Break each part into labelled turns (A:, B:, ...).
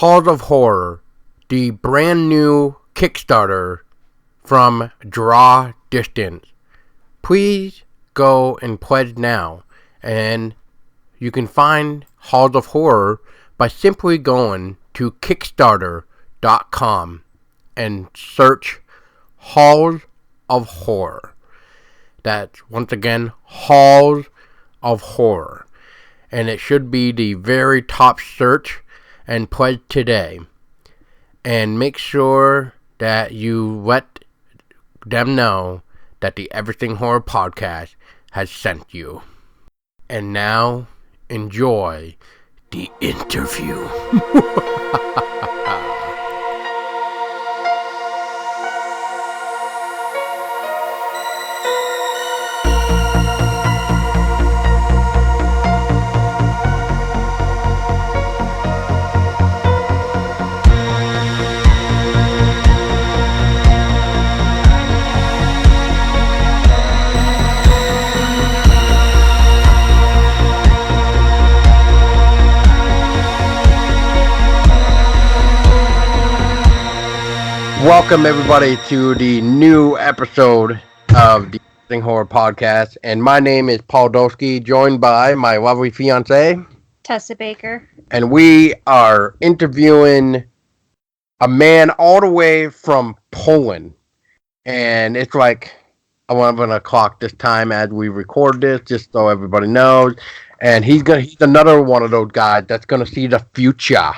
A: Halls of Horror, the brand new Kickstarter from Draw Distance. Please go and pledge now, and you can find Halls of Horror by simply going to Kickstarter.com and search Halls of Horror. That's, once again, Halls of Horror. And it should be the very top search, and pledge today. And make sure that you let them know that the Everything Horror Podcast has sent you. And now, enjoy the interview. Welcome everybody to the new episode of the Everything Horror Podcast, and my name is Paul Dolsky, joined by my lovely fiance,
B: Tessa Baker,
A: and we are interviewing a man all the way from Poland, and it's like 11 o'clock this time as we record this, just so everybody knows, and he's another one of those guys that's gonna see the future,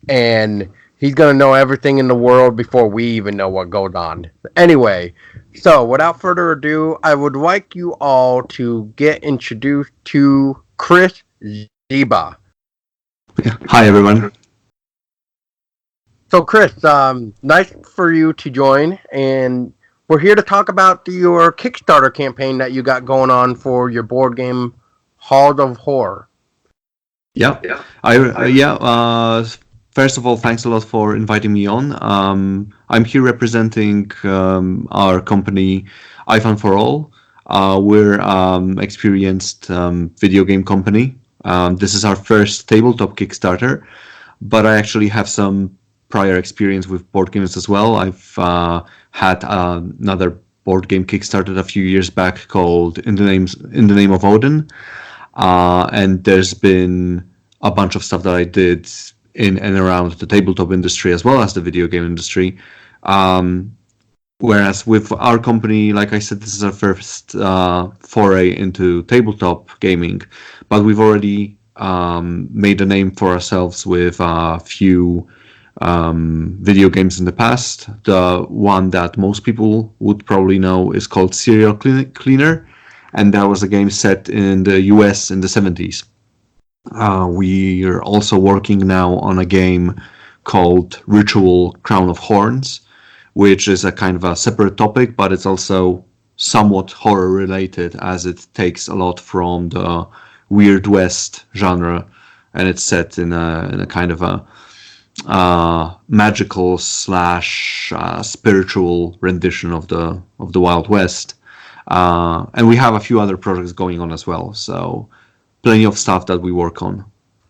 A: and he's going to know everything in the world before we even know what goes on. Anyway, so without further ado, I would like you all to get introduced to Chris Zięba.
C: Hi, everyone.
A: So, Chris, nice for you to join, and we're here to talk about your Kickstarter campaign that you got going on for your board game, Halls of Horror.
C: Yeah. First of all, thanks a lot for inviting me on. I'm here representing our company, Ifan for All. We're experienced video game company. This is our first tabletop Kickstarter, but I actually have some prior experience with board games as well. I've had another board game Kickstarted a few years back called In the Name of Odin, and there's been a bunch of stuff that I did in and around the tabletop industry as well as the video game industry. Whereas with our company, like I said, this is our first foray into tabletop gaming, but we've already made a name for ourselves with a few video games in the past. The one that most people would probably know is called Serial Cleaner, and that was a game set in the US in the 70s. We are also working now on a game called Ritual Crown of Horns, which is a kind of a separate topic, but it's also somewhat horror related, as it takes a lot from the Weird West genre, and it's set in a kind of a magical / spiritual rendition of the Wild West. And we have a few other projects going on as well, so plenty of stuff that we work on.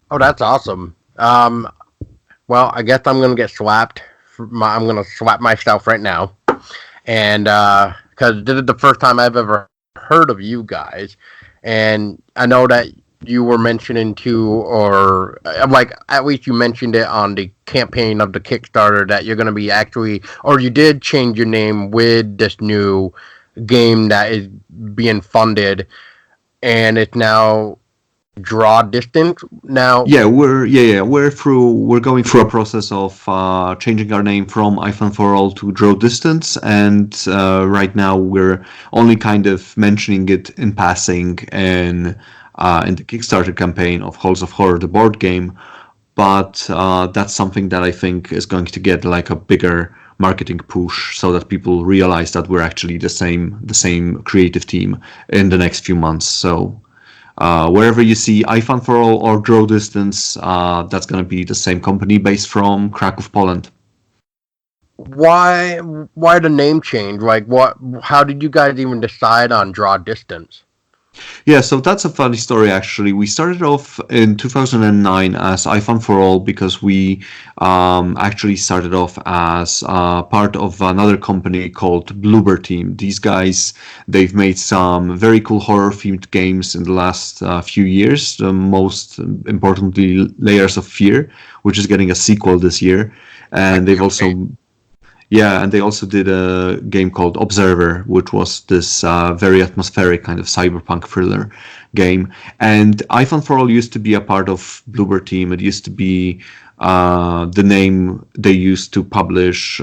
A: Oh, that's awesome. Well, I guess I'm going to get slapped. I'm going to slap myself right now. And because this is the first time I've ever heard of you guys. And I know that you were mentioning too, or like at least you mentioned it on the campaign of the Kickstarter, that you're going to be actually, or you did change your name with this new game that is being funded. And it's now Draw Distance now.
C: We're going through a process of changing our name from Ifan for All to Draw Distance, and right now we're only kind of mentioning it in passing in the Kickstarter campaign of Halls of Horror, the board game, but that's something that I think is going to get like a bigger marketing push, so that people realize that we're actually the same creative team in the next few months. So wherever you see Ifan for All or Draw Distance, that's going to be the same company based from Kraków, Poland.
A: Why the name change? Like, how did you guys even decide on Draw Distance?
C: Yeah, so that's a funny story actually. We started off in 2009 as iPhone for All because we actually started off as part of another company called Bloober Team. These guys, they've made some very cool horror themed games in the last few years. Most importantly, Layers of Fear, which is getting a sequel this year.
A: I
C: And they've
A: can't
C: also
A: wait.
C: yeah, and they also did a game called Observer, which was this very atmospheric kind of cyberpunk thriller game. And iPhone for All used to be a part of Bloober Team. It used to be the name they used to publish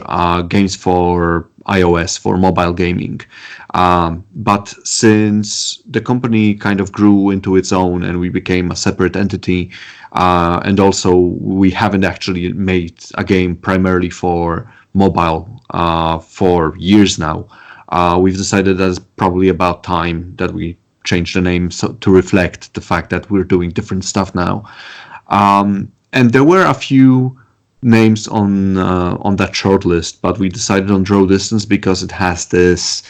C: games for iOS, for mobile gaming. But since the company kind of grew into its own and we became a separate entity, and also we haven't actually made a game primarily for mobile for years now. We've decided that it's probably about time that we change the name to reflect the fact that we're doing different stuff now. And there were a few names on that short list, but we decided on Draw Distance because it has this.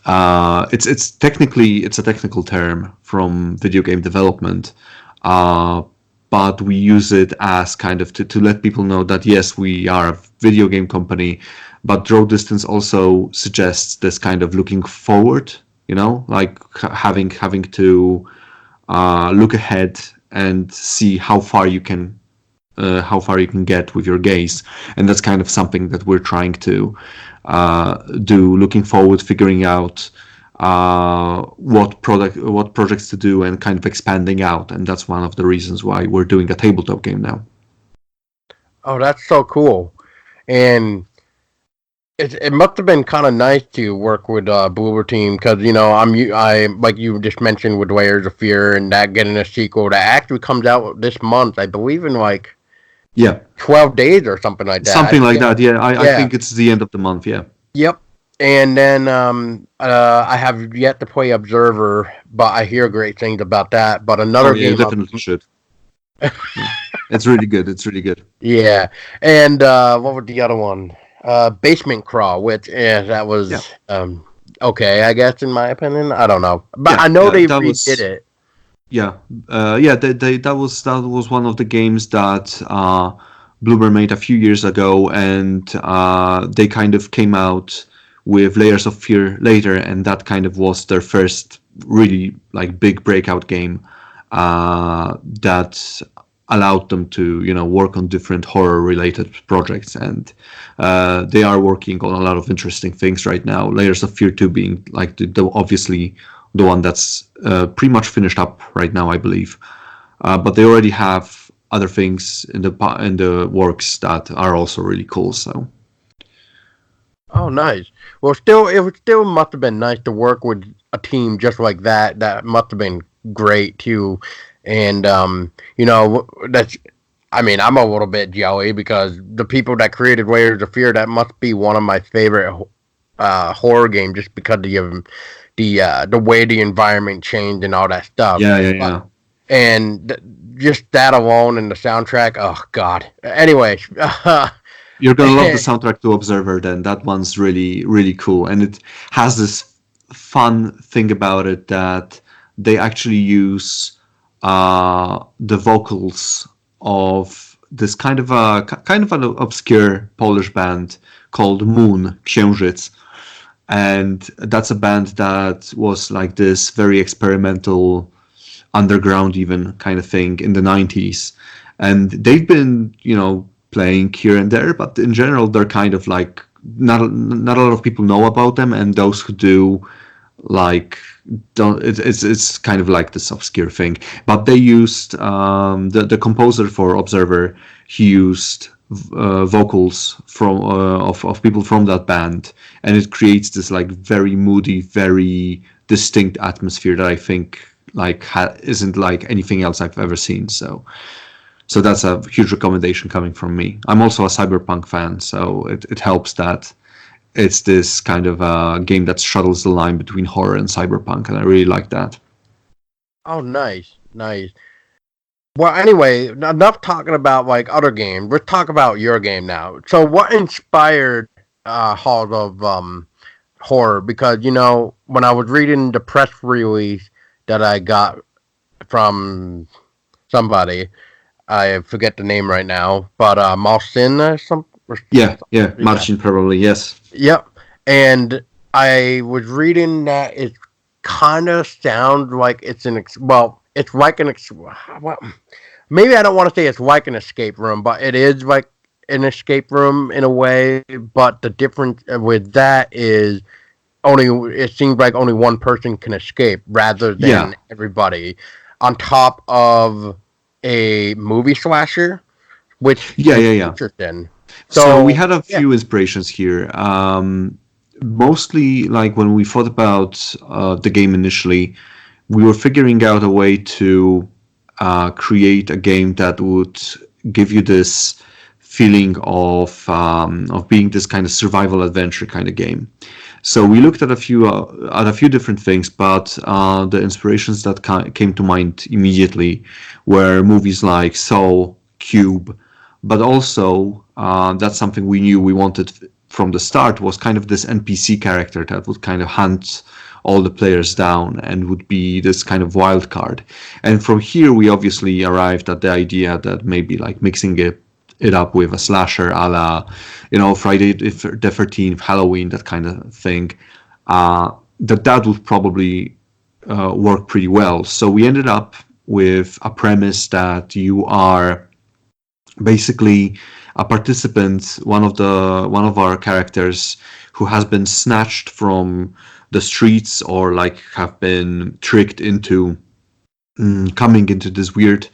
C: It's technically it's a technical term from video game development, uh, but we use it as kind of to let people know that yes, we are a video game company, but Draw Distance also suggests this kind of looking forward, like having to look ahead and see how far you can get with your gaze, and that's kind of something that we're trying to do. Looking forward, figuring out what projects to do, and kind of expanding out, and that's one of the reasons why we're doing a tabletop game now.
A: Oh, that's so cool. And it must have been kind of nice to work with Bloober Team because I like you just mentioned with Layers of Fear and that getting a sequel that actually comes out this month, I believe in like
C: Yeah,
A: 12 days or something like that.
C: something like that. Yeah, I
A: Yeah,
C: think it's the end of the month. Yeah.
A: yep. And then I have yet to play Observer, but I hear great things about that. But
C: Oh
A: another
C: yeah, you
A: game,
C: definitely should. Yeah. It's really good. It's really good.
A: yeah. And what was the other one? Basement Crawl, which that
C: Yeah.
A: was okay, I guess in my opinion. I don't know, but
C: Yeah.
A: I know
C: Yeah.
A: they
C: That
A: redid
C: was.
A: it.
C: Yeah, yeah. That was one of the games that Bloober made a few years ago, and they kind of came out with Layers of Fear later, and that kind of was their first really like big breakout game that allowed them to work on different horror related projects, and they are working on a lot of interesting things right now. Layers of Fear 2 being like obviously the one that's pretty much finished up right now, I believe. But they already have other things in the works that are also really cool. So
A: Oh, nice. Well, still, still must have been nice to work with a team just like that. That must have been great too. And that's. I mean, I'm a little bit jelly because the people that created Layers of Fear, that must be one of my favorite horror games, just because of the way the environment changed and all that stuff.
C: yeah, yeah,
A: But
C: yeah.
A: and just that alone and the soundtrack, oh god. Anyway,
C: You're gonna love the soundtrack to Observer. Then that one's really really cool, and it has this fun thing about it that they actually use the vocals of this kind of an obscure Polish band called Moon Księżyc, and that's a band that was like this very experimental underground even kind of thing in the 90s, and they've been playing here and there, but in general they're kind of like not a lot of people know about them, and those who do like don't it's kind of like this obscure thing. But they used the composer for Observer, he used vocals from of people from that band, and it creates this like very moody, very distinct atmosphere that I think like isn't like anything else I've ever seen. So that's a huge recommendation coming from me. I'm also a cyberpunk fan, so it helps that it's this kind of game that shuttles the line between horror and cyberpunk, and I really like that.
A: oh, nice, nice. Well, anyway, enough talking about like other games. Let's talk about your game now. So, what inspired Halls of Horror? Because when I was reading the press release, that I got from somebody. I forget the name right now, but Malsin or some.
C: Yeah, yeah,
A: Yeah.
C: Marcin probably, yes.
A: Yep. And I was reading that it kind of sounds like it's well, it's like well, maybe I don't want to say it's like an escape room, but it is like an escape room in a way. But the difference with that is only it seems like only one person can escape rather
C: Yeah,
A: than everybody. On top of a movie slasher, which
C: yeah,
A: was
C: yeah, yeah.
A: interesting.
C: So we
A: So
C: had a
A: yeah,
C: few inspirations here. Mostly, like when we thought about the game initially, we were figuring out a way to create a game that would give you this feeling of being this kind of survival adventure kind of game. So we looked at a few different things, but the inspirations that came to mind immediately were movies like Saw, Cube, but also that's something we knew we wanted from the start was kind of this NPC character that would kind of hunt all the players down and would be this kind of wild card. And from here, we obviously arrived at the idea that maybe like mixing it up with a slasher a la, Friday the 13th, Halloween, that kind of thing, that would probably work pretty well. So we ended up with a premise that you are basically a participant, one of our characters who has been snatched from the streets or like have been tricked into coming into this weird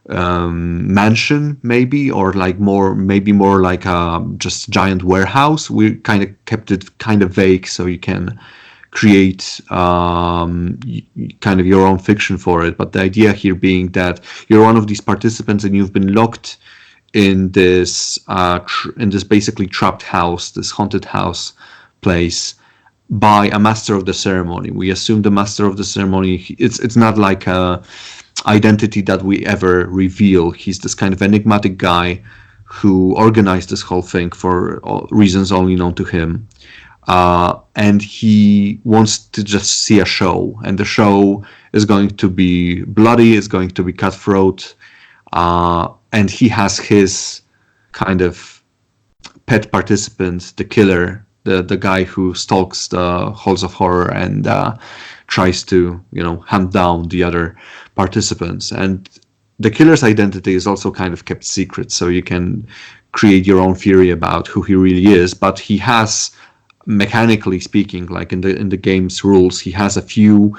C: mansion, maybe, or like maybe more like a just giant warehouse. We kind of kept it kind of vague so you can create kind of your own fiction for it. But the idea here being that you're one of these participants and you've been locked in this basically trapped house, this haunted house place, by a master of the ceremony. We assume the master of the ceremony. It's not like a identity that we ever reveal. He's this kind of enigmatic guy who organized this whole thing for reasons only known to him. And he wants to just see a show, and the show is going to be bloody, it's going to be cutthroat, and he has his kind of pet participant, the killer, the guy who stalks the halls of horror and tries to hunt down the other participants. And the killer's identity is also kind of kept secret, so you can create your own theory about who he really is. But he has, mechanically speaking, like in the game's rules, he has a few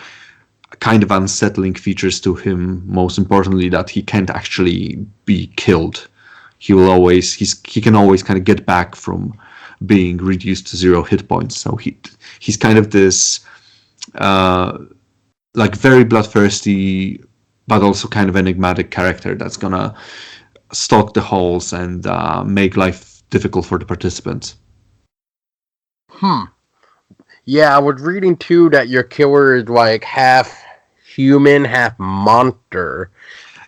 C: kind of unsettling features to him. Most importantly, that he can't actually be killed. He can always kind of get back from being reduced to 0 hit points. So he's kind of this like very bloodthirsty, but also kind of enigmatic character that's gonna stalk the halls and make life difficult for the participants.
A: yeah, I was reading too that your killer is like half human, half monster.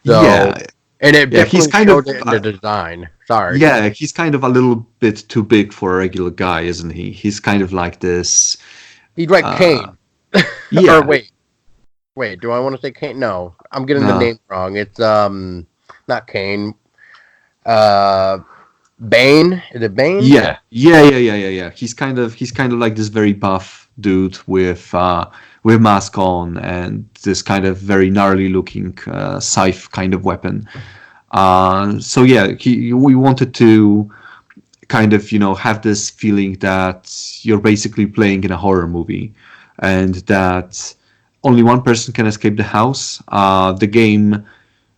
A: So,
C: Yeah,
A: and it
C: yeah, he's
A: definitely
C: kind of
A: showed it in the design. Sorry.
C: yeah, he's kind of a little bit too big for a regular guy, isn't he? He's kind of like this.
A: He's like
C: Uh,
A: Kane. Or
C: yeah,
A: wait, do I want to say Kane? No, I'm getting the
C: uh,
A: name wrong. It's not Kane. Uh, Bane. Is it Bane?
C: yeah. He's kind of like this very buff dude with mask on and this kind of very gnarly looking scythe kind of weapon. So yeah, we wanted to kind of have this feeling that you're basically playing in a horror movie, and that only one person can escape the house. The game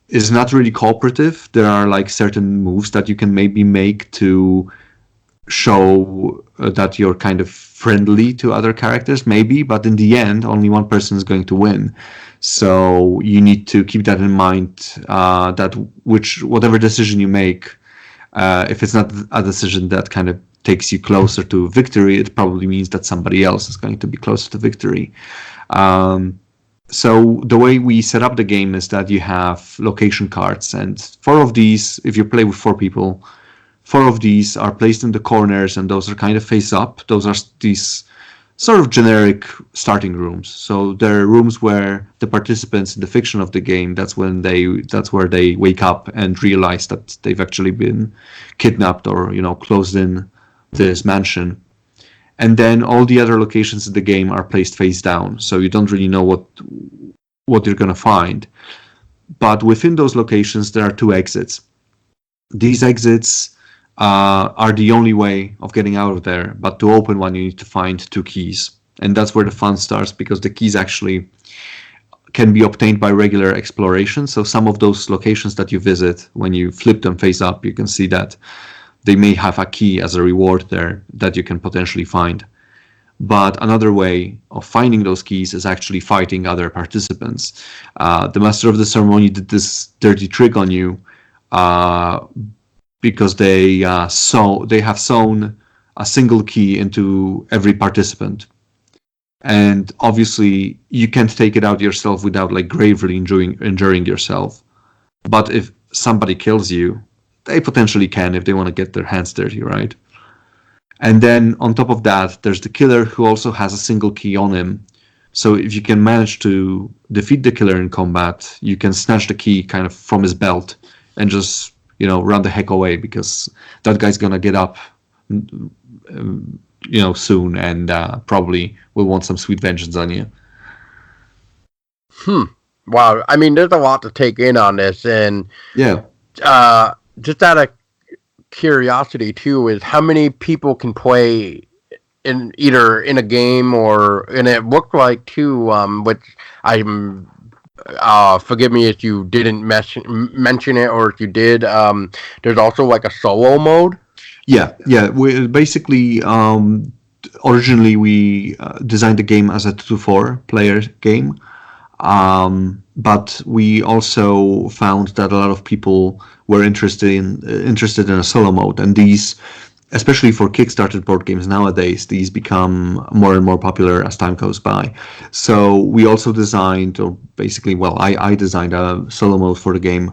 C: is not really cooperative. There are like certain moves that you can maybe make to show that you're kind of friendly to other characters, maybe, but in the end, only one person is going to win. So you need to keep that in mind. That whatever decision you make, if it's not a decision that kind of takes you closer to victory, it probably means that somebody else is going to be closer to victory. Um, so the way we set up the game is that you have location cards, and 4 of these, if you play with 4 people, 4 of these are placed in the corners, and those are kind of face up. Those are these sort of generic starting rooms. So there are rooms where the participants in the fiction of the game, that's where they wake up and realize that they've actually been kidnapped or, closed in this mansion. And then all the other locations in the game are placed face down, so you don't really know what you're going to find. But within those locations, there are two exits. These exits are the only way of getting out of there, but to open one, you need to find two keys. And that's where the fun starts, because the keys actually can be obtained by regular exploration. So some of those locations that you visit, when you flip them face up, you can see that they may have a key as a reward there that you can potentially find. But another way of finding those keys is actually fighting other participants. The master of the ceremony did this dirty trick on you because they have sewn a single key into every participant. And obviously, you can't take it out yourself without gravely injuring yourself. But if somebody kills you, they potentially can if they want to get their hands dirty, right? And then on top of that, there's the killer who also has a single key on him. So if you can manage to defeat the killer in combat, you can snatch the key kind of from his belt and just, run the heck away, because that guy's gonna get up, soon, and probably will want some sweet vengeance on you.
A: Wow. I mean, there's a lot to take in on this, and
C: yeah,
A: just out of curiosity too, is how many people can play in either in a game and it looked like too, which I'm forgive me if you didn't mention it, or if you did, there's also a solo mode.
C: Yeah. We basically originally we designed the game as a 2-to-4 player game, but we also found that a lot of people were interested in a solo mode, and these, especially for Kickstarter board games nowadays, these become more and more popular as time goes by. So we also designed, or basically, I designed a solo mode for the game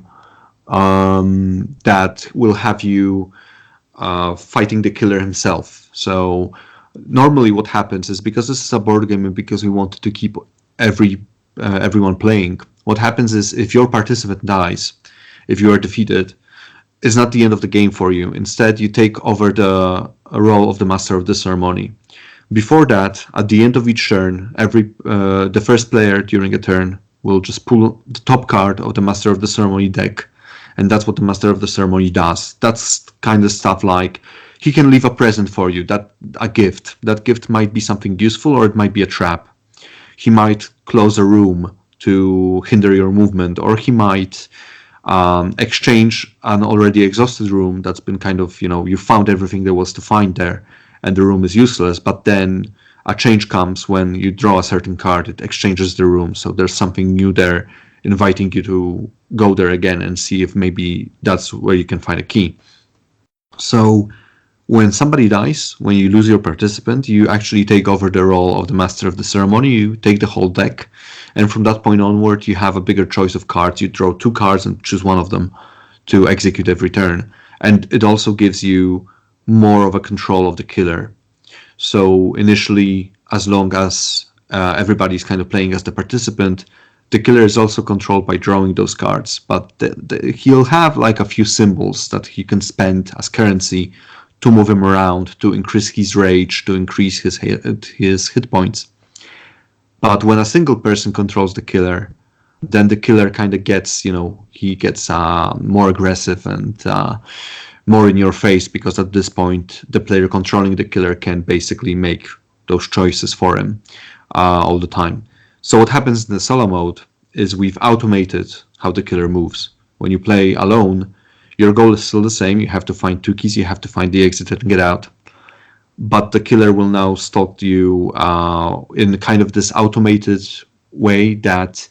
C: that will have you fighting the killer himself. So normally what happens is, because this is a board game and because we wanted to keep everyone playing, what happens is, if your participant dies, if you are defeated, it's not the end of the game for you. Instead, you take over the role of the master of the ceremony. Before that, at the end of each turn, the first player during a turn will just pull the top card of the master of the ceremony deck, and that's what the master of the ceremony does. That's kind of stuff like, he can leave a present for you, a gift. That gift might be something useful, or it might be a trap. He might close a room to hinder your movement, or he might exchange an already exhausted room that's been kind of, you found everything there was to find there, and the room is useless, but then a change comes when you draw a certain card, it exchanges the room, so there's something new there, inviting you to go there again and see if maybe that's where you can find a key. So when somebody dies, when you lose your participant, you actually take over the role of the master of the ceremony. You take the whole deck, and from that point onward, you have a bigger choice of cards. You draw 2 cards and choose one of them to execute every turn. And it also gives you more of a control of the killer. So initially, as long as everybody's kind of playing as the participant, the killer is also controlled by drawing those cards. But he'll have a few symbols that he can spend as currency to move him around, to increase his rage, to increase his hit points. But when a single person controls the killer, then the killer kind of gets, he gets more aggressive and more in your face, because at this point, the player controlling the killer can basically make those choices for him all the time. So what happens in the solo mode is we've automated how the killer moves. When you play alone, your goal is still the same. You have to find 2 keys, you have to find the exit and get out. But the killer will now stalk you in kind of this automated way that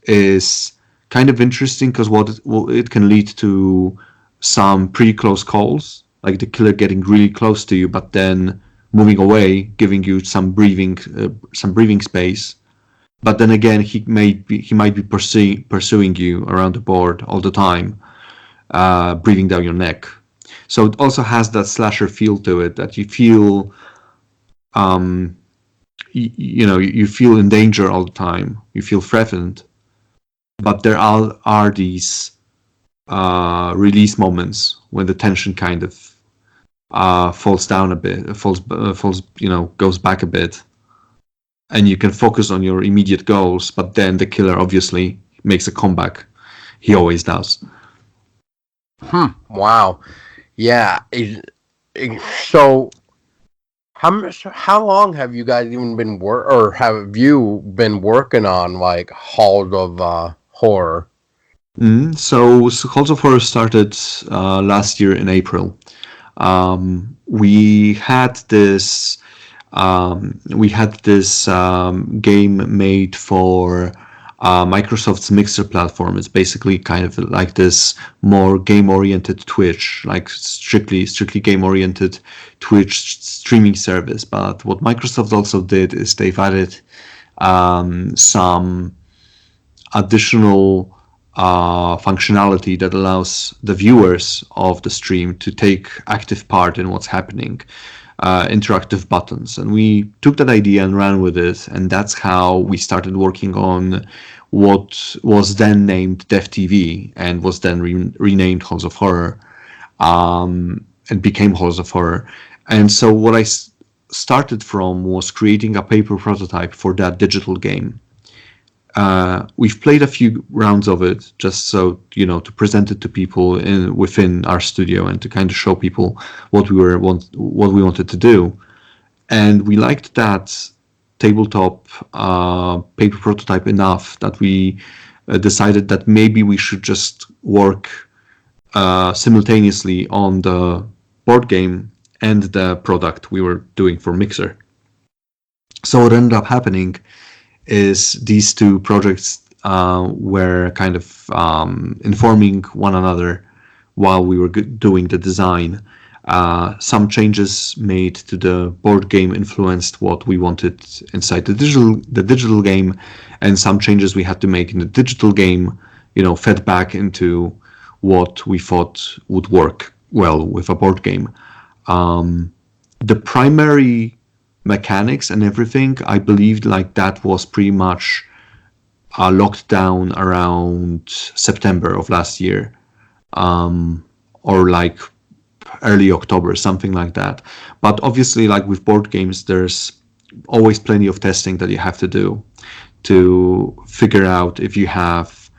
C: is kind of interesting, because it can lead to some pretty close calls, like the killer getting really close to you, but then moving away, giving you some breathing space. But then again, he might be pursuing you around the board all the time, breathing down your neck. So it also has that slasher feel to it, that you feel you feel in danger all the time. You feel threatened, but there are these release moments when the tension kind of falls down a bit, falls, goes back a bit, and you can focus on your immediate goals. But then the killer obviously makes a comeback. He always does.
A: Wow. Yeah. So how long have you guys even been or have you been working on like Halls of Horror?
C: So Halls of Horror started last year in April. We had this game made for Microsoft's Mixer platform. It's basically kind of like this more game-oriented Twitch, like strictly game-oriented Twitch streaming service. But what Microsoft also did is they've added some additional functionality that allows the viewers of the stream to take active part in what's happening, interactive buttons. And we took that idea and ran with it, and that's how we started working on what was then named Dev TV and was then renamed Halls of Horror, and became Halls of Horror. And so what I started from was creating a paper prototype for that digital game. We've played a few rounds of it just so to present it to people within our studio and to kind of show people what we wanted to do, and we liked that tabletop paper prototype enough that we decided that maybe we should just work simultaneously on the board game and the product we were doing for Mixer. So what ended up happening is these two projects were kind of informing one another while we were doing the design. Some changes made to the board game influenced what we wanted inside the digital game, and some changes we had to make in the digital game, fed back into what we thought would work well with a board game. The primary mechanics and everything, I believed like that was pretty much locked down around September of last year, or like early October, something like that. But obviously, like with board games, there's always plenty of testing that you have to do to figure out if you have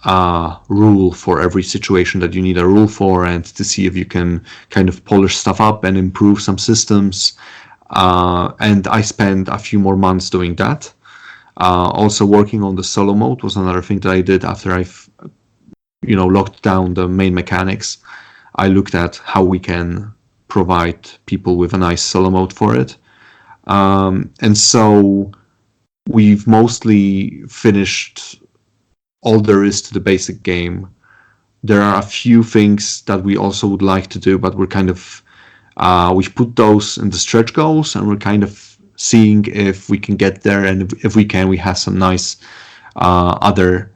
C: a rule for every situation that you need a rule for, and to see if you can kind of polish stuff up and improve some systems. And I spent a few more months doing that. Also working on the solo mode was another thing that I did after I've locked down the main mechanics. I looked at how we can provide people with a nice solo mode for it. And so we've mostly finished all there is to the basic game. There are a few things that we also would like to do, but we're kind of we've put those in the stretch goals, and we're kind of seeing if we can get there, and if we can, we have some nice other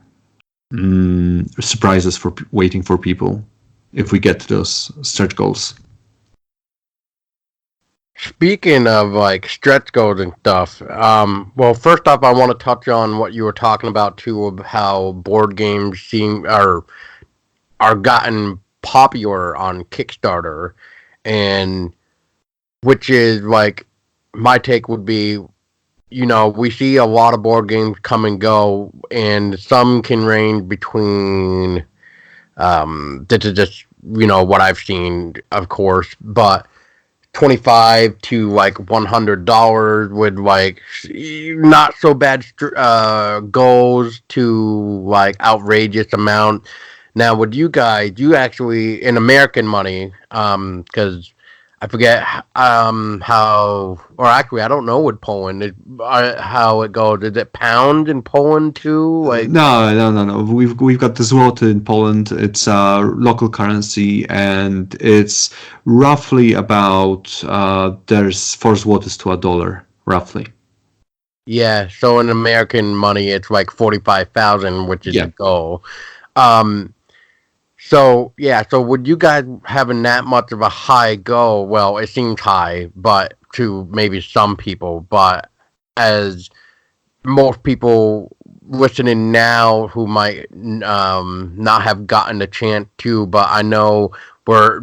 C: surprises for waiting for people if we get to those stretch goals.
A: Speaking of like stretch goals and stuff, well, first off, I want to touch on what you were talking about too, of how board games are gotten popular on Kickstarter, and which is like my take would be, we see a lot of board games come and go, and some can range between, this is just what I've seen, of course, but $25 to like $100 with like not so bad goals to like outrageous amount. Now, would you guys, you actually in American money, because I forget how, or actually I don't know with Poland how it goes. Is it pound in Poland too? Like
C: No. We've got the zloty in Poland. It's local currency, and it's roughly about there's 4 zlotys to $1, roughly.
A: Yeah, so in American money, it's like 45,000, which is the goal. So would you guys having that much of a high goal? Well, it seems high, but to maybe some people, but as most people listening now who might not have gotten the chance to, but I know we're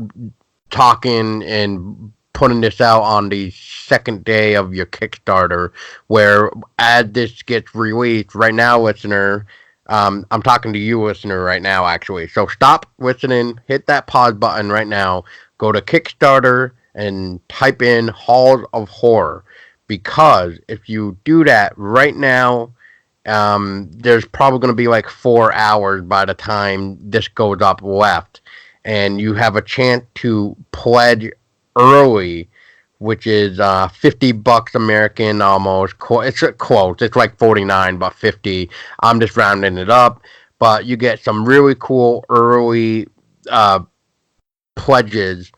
A: talking and putting this out on the second day of your Kickstarter, where as this gets released right now, listener, I'm talking to you, listener, right now, actually. So stop listening, hit that pause button right now, go to Kickstarter and type in Halls of Horror. Because if you do that right now, there's probably going to be like 4 hours by the time this goes up left, and you have a chance to pledge early, which is $50 American almost. It's close. It's like 49, but 50. I'm just rounding it up, but you get some really cool early uh, pledges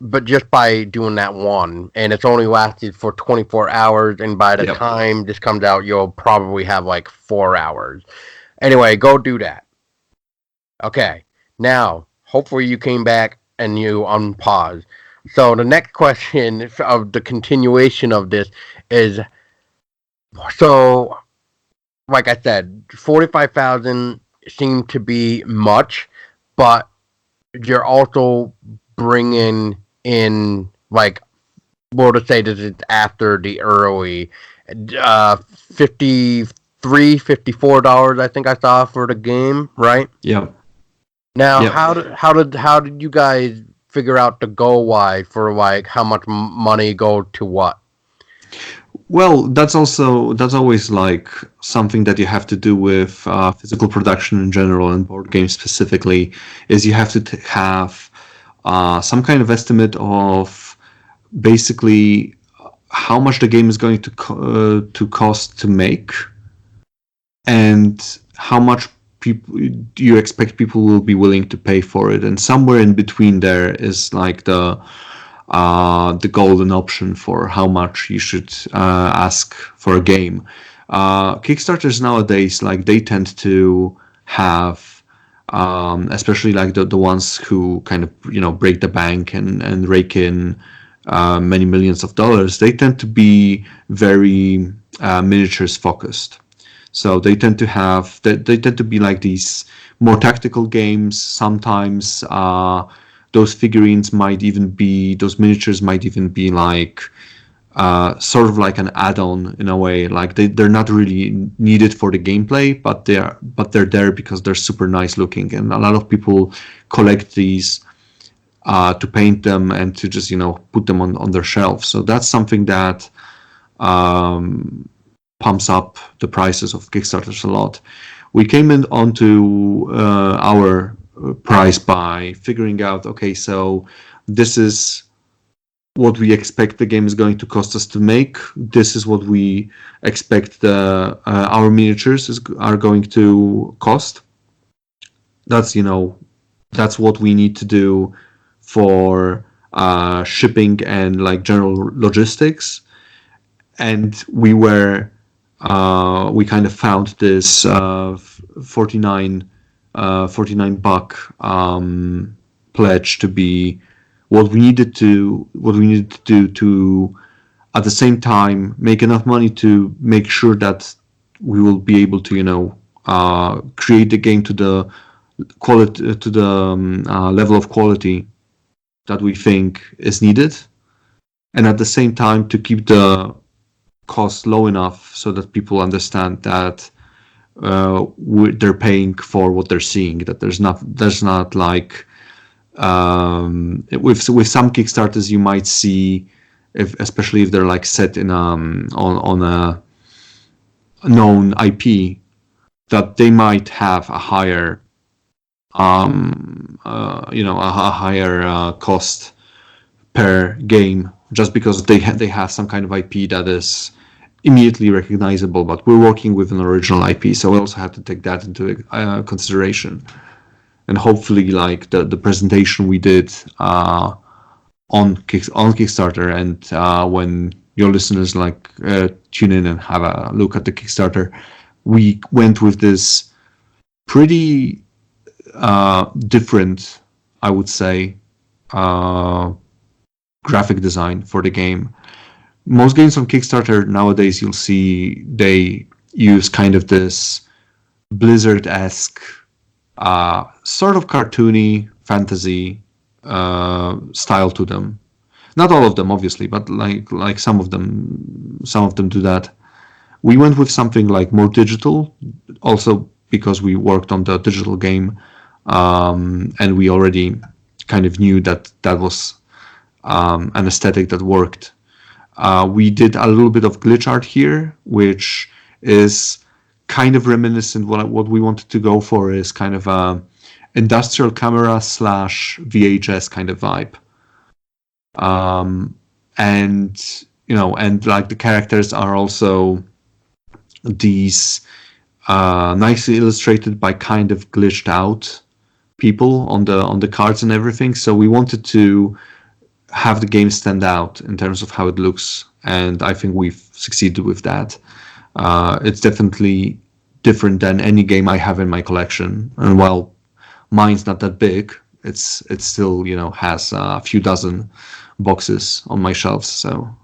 A: but just by doing that one, and it's only lasted for 24 hours, and by the
C: Yep.
A: time this comes out, you'll probably have like 4 hours. Anyway, go do that. Okay, now hopefully you came back and you unpause. So the next question of the continuation of this is so, like I said, 45,000 seemed to be much, but you're also bringing in like we'll just say this is after the early 53 $54 I think I saw for the game, right?
C: Yep.
A: Now
C: Yep.
A: how did you guys figure out the goal wise for like how much money go to what?
C: Well, that's always like something that you have to do with physical production in general and board games specifically. Is you have to have some kind of estimate of basically how much the game is going to cost to make, and how much people do you expect people will be willing to pay for it, and somewhere in between there is like the golden option for how much you should ask for a game. Kickstarters nowadays, like they tend to have, especially like the ones who kind of break the bank and rake in many millions of dollars. They tend to be very miniatures focused. So they tend to have they tend to be like these more tactical games. Sometimes those figurines might even be those miniatures might even be like sort of like an add-on in a way. Like they're not really needed for the gameplay, but they're there because they're super nice looking, and a lot of people collect these to paint them and to just put them on their shelves. So that's something that pumps up the prices of Kickstarters a lot. We came in onto our price by figuring out, okay, so this is what we expect the game is going to cost us to make. This is what we expect our miniatures are going to cost. That's that's what we need to do for shipping and like general logistics. And we kind of found this 49 $49 pledge to be what we needed to do to at the same time make enough money to make sure that we will be able to create the game to the quality to the level of quality that we think is needed, and at the same time to keep the cost low enough so that people understand that they're paying for what they're seeing. That there's not like with some Kickstarters you might see, especially if they're like set in on a known IP, that they might have a higher a higher cost per game just because they have some kind of IP that is immediately recognizable, but we're working with an original IP, so we also have to take that into consideration. And hopefully, like the presentation we did on Kickstarter, and when your listeners tune in and have a look at the Kickstarter, we went with this pretty different, I would say, graphic design for the game. most games on Kickstarter nowadays, you'll see they use kind of this Blizzard-esque, sort of cartoony fantasy style to them. Not all of them, obviously, but like some of them do that. We went with something like more digital, also because we worked on the digital game, and we already kind of knew that was an aesthetic that worked. We did a little bit of glitch art here, which is kind of reminiscent. What we wanted to go for is kind of a industrial camera / VHS kind of vibe. And like the characters are also these nicely illustrated by kind of glitched out people on the cards and everything. So we wanted to have the game stand out in terms of how it looks, and I think we've succeeded with that. It's definitely different than any game I have in my collection, and while mine's not that big, it still has a few dozen boxes on my shelves. So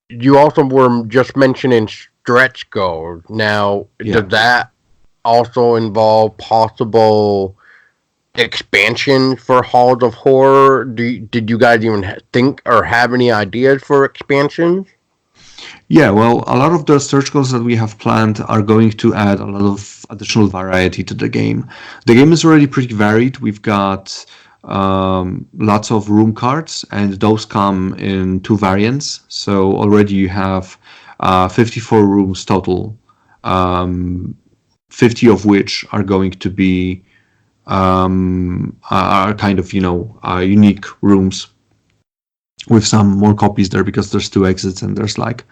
A: you also were just mentioning stretch goals. Now, does that also involve possible expansion for Halls of Horror? Did you guys even think or have any ideas for expansions?
C: Yeah, well, a lot of the stretch goals that we have planned are going to add a lot of additional variety to the game. The game is already pretty varied. We've got lots of room cards, and those come in 2 variants. So already you have 54 rooms total, 50 of which are going to be are kind of unique rooms with some more copies there, because there's 2 exits and there's like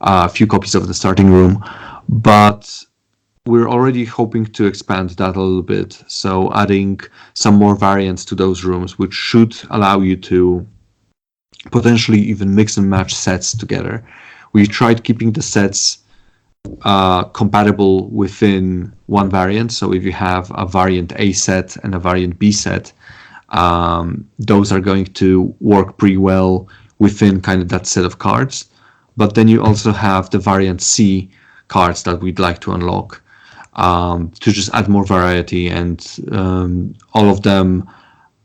C: a few copies of the starting room. But we're already hoping to expand that a little bit, so adding some more variants to those rooms, which should allow you to potentially even mix and match sets together. We tried keeping the sets compatible within one variant. So if you have a variant A set and a variant B set, those are going to work pretty well within kind of that set of cards. But then you also have the variant C cards that we'd like to unlock, to just add more variety, and all of them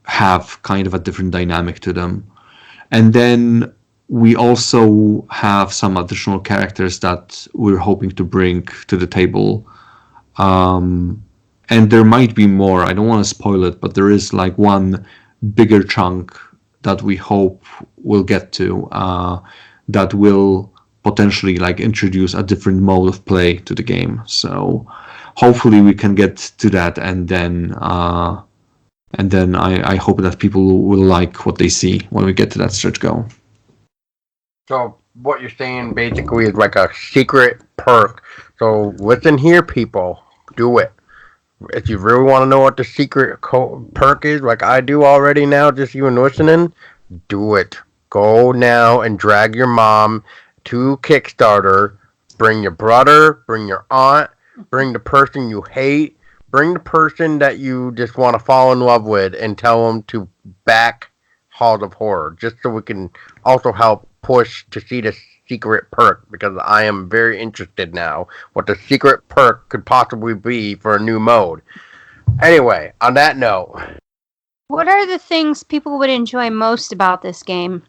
C: have kind of a different dynamic to them. And then we also have some additional characters that we're hoping to bring to the table. And there might be more. I don't want to spoil it, but there is like one bigger chunk that we hope we'll get to, that will potentially like introduce a different mode of play to the game. So hopefully we can get to that, and then I hope that people will like what they see when we get to that stretch goal.
A: So what you're saying basically is like a secret perk. So listen here, people, do it. If you really want to know what the secret perk is, like I do already now, just even listening, do it. Go now and drag your mom to Kickstarter. Bring your brother, bring your aunt, bring the person you hate, bring the person that you just want to fall in love with, and tell them to back Halls of Horror, just so we can also help push to see the secret perk, because I am very interested now what the secret perk could possibly be for a new mode. Anyway, on that note,
B: what are the things people would enjoy most about this game?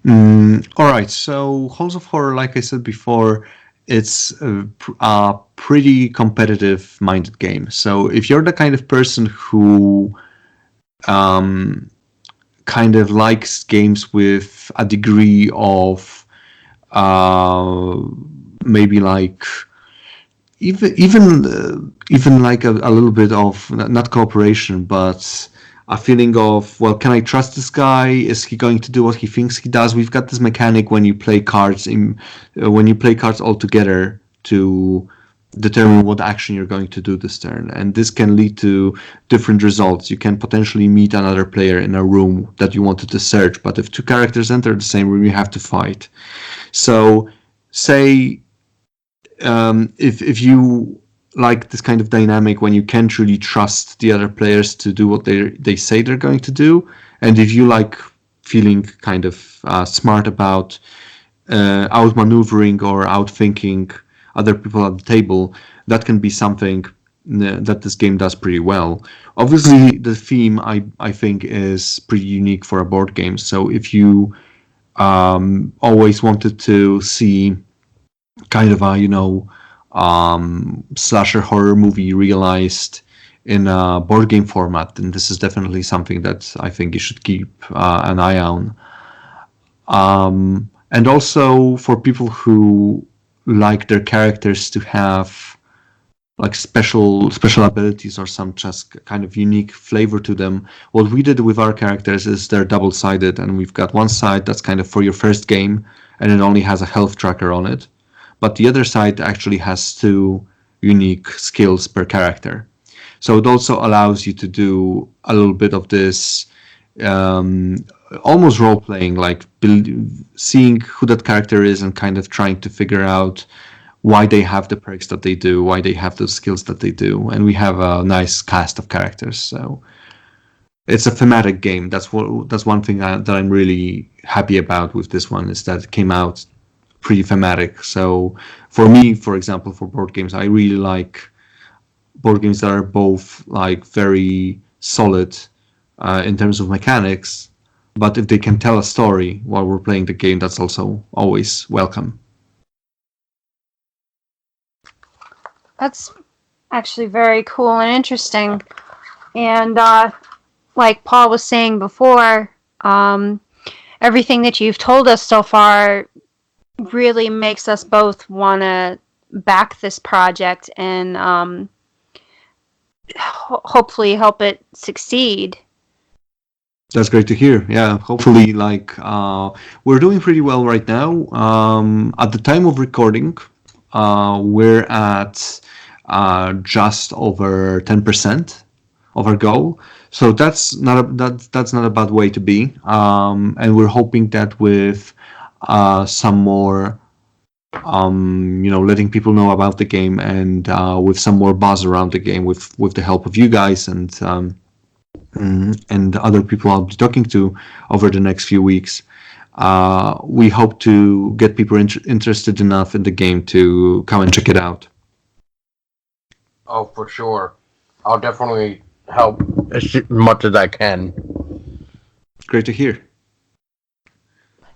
C: All right, so Halls of Horror, like I said before, it's a pretty competitive-minded game. So if you're the kind of person who kind of likes games with a degree of maybe like even like a little bit of not cooperation, but a feeling of, well, can I trust this guy? Is he going to do what he thinks he does? We've got this mechanic when you play cards all together to determine what action you're going to do this turn, and this can lead to different results. You can potentially meet another player in a room that you wanted to search, but if 2 characters enter the same room, you have to fight. So say if you like this kind of dynamic when you can't really trust the other players to do what they say they're going to do, and if you like feeling kind of smart about outmaneuvering or outthinking other people at the table, that can be something that this game does pretty well. Obviously, the theme I think is pretty unique for a board game. So if you always wanted to see kind of a slasher horror movie realized in a board game format, then this is definitely something that I think you should keep an eye on. And also for people who like their characters to have like special abilities or some just kind of unique flavor to them. What we did with our characters is they're double-sided, and we've got one side that's kind of for your first game, and it only has a health tracker on it. But the other side actually has 2 unique skills per character. So it also allows you to do a little bit of this almost role-playing, like seeing who that character is and kind of trying to figure out why they have the perks that they do, why they have those skills that they do. And we have a nice cast of characters. So it's a thematic game. That's one thing that I'm really happy about with this one, is that it came out pretty thematic. So for me, for example, for board games, I really like board games that are both like very solid in terms of mechanics, but if they can tell a story while we're playing the game, that's also always welcome.
B: That's actually very cool and interesting. And like Paul was saying before, everything that you've told us so far really makes us both want to back this project and hopefully help it succeed.
C: That's great to hear. Yeah, hopefully, like we're doing pretty well right now. At the time of recording, we're at just over 10% of our goal. So that's not a bad way to be. And we're hoping that with some more, letting people know about the game, and with some more buzz around the game, with the help of you guys and other people I'll be talking to over the next few weeks, we hope to get people interested enough in the game to come and check it out.
A: Oh, for sure. I'll definitely help as much as I can.
C: Great to hear.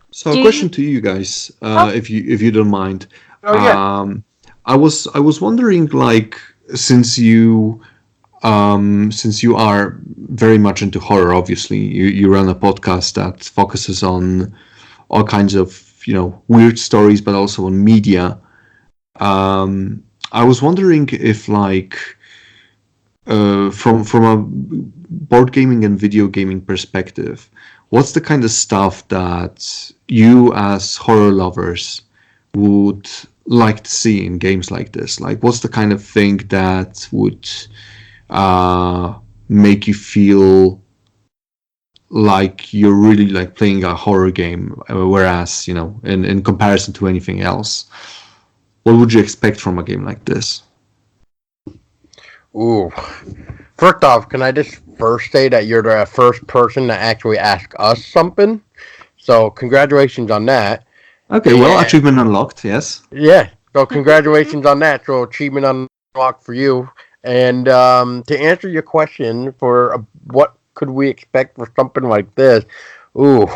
C: So, a question to you guys, if you don't mind.
A: Oh yeah.
C: I was wondering, like, since you are very much into horror, obviously, you run a podcast that focuses on all kinds of weird stories, but also on media. I was wondering if, like, from a board gaming and video gaming perspective, what's the kind of stuff that you as horror lovers would like to see in games like this? Like, what's the kind of thing that would make you feel like you're really like playing a horror game, whereas in comparison to anything else, what would you expect from a game like this?
A: Ooh. First off, can I just first say that you're the first person to actually ask us something? So congratulations on that.
C: Okay, well, achievement unlocked, yes.
A: Yeah, so congratulations on that. So achievement unlocked for you. And to answer your question for what could we expect for something like this, ooh,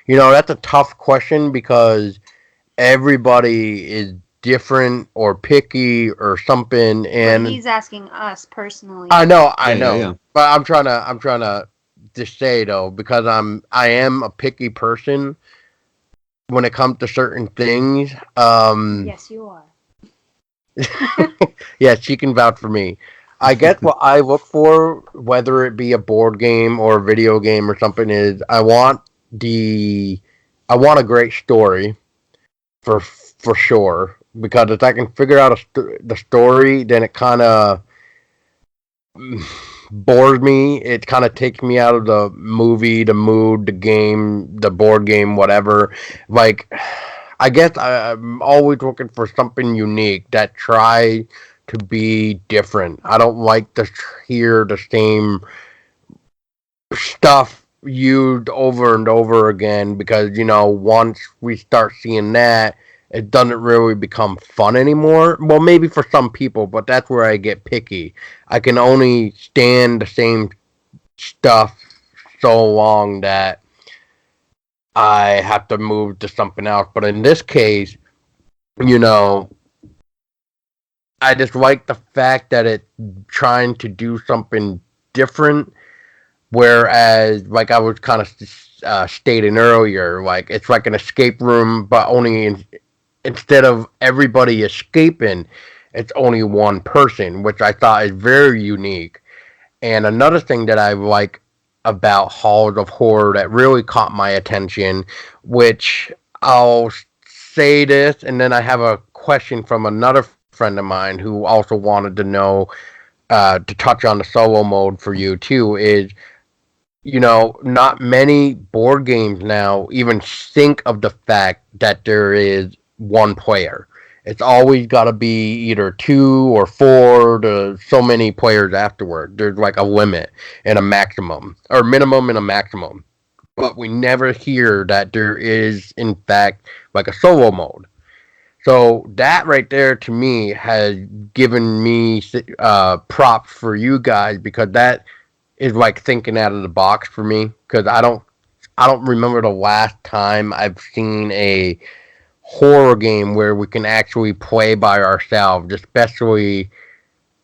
A: that's a tough question because everybody is different or picky or something. And
B: he's asking us personally.
A: I know,
C: Yeah.
A: but I'm trying to just say though, because I am a picky person when it comes to certain things.
B: Yes, you are.
A: Yeah, she can vouch for me. I guess what I look for, whether it be a board game or a video game or something, is I want a great story for sure. Because if I can figure out the story, then it kind of bores me. It kind of takes me out of the movie, the mood, the game, the board game, whatever. Like, I guess I'm always looking for something unique that try to be different. I don't like to hear the same stuff used over and over again because, once we start seeing that, it doesn't really become fun anymore. Well, maybe for some people, but that's where I get picky. I can only stand the same stuff so long that I have to move to something else. But in this case, you know, I just like the fact that it's trying to do something different. Whereas, like I was kind of stating earlier, like it's like an escape room, but instead of everybody escaping, it's only one person, which I thought is very unique. And another thing that I like about Halls of Horror that really caught my attention, which I'll say this, and then I have a question from another friend of mine who also wanted to know, to touch on the solo mode for you too, is not many board games now even think of the fact that there is one player. It's always got to be either two or four to so many players afterward. There's like a limit and a maximum, or minimum and a maximum. But we never hear that there is, in fact, like a solo mode. So that right there to me has given me props for you guys because that is like thinking out of the box for me because I don't remember the last time I've seen a horror game where we can actually play by ourselves, especially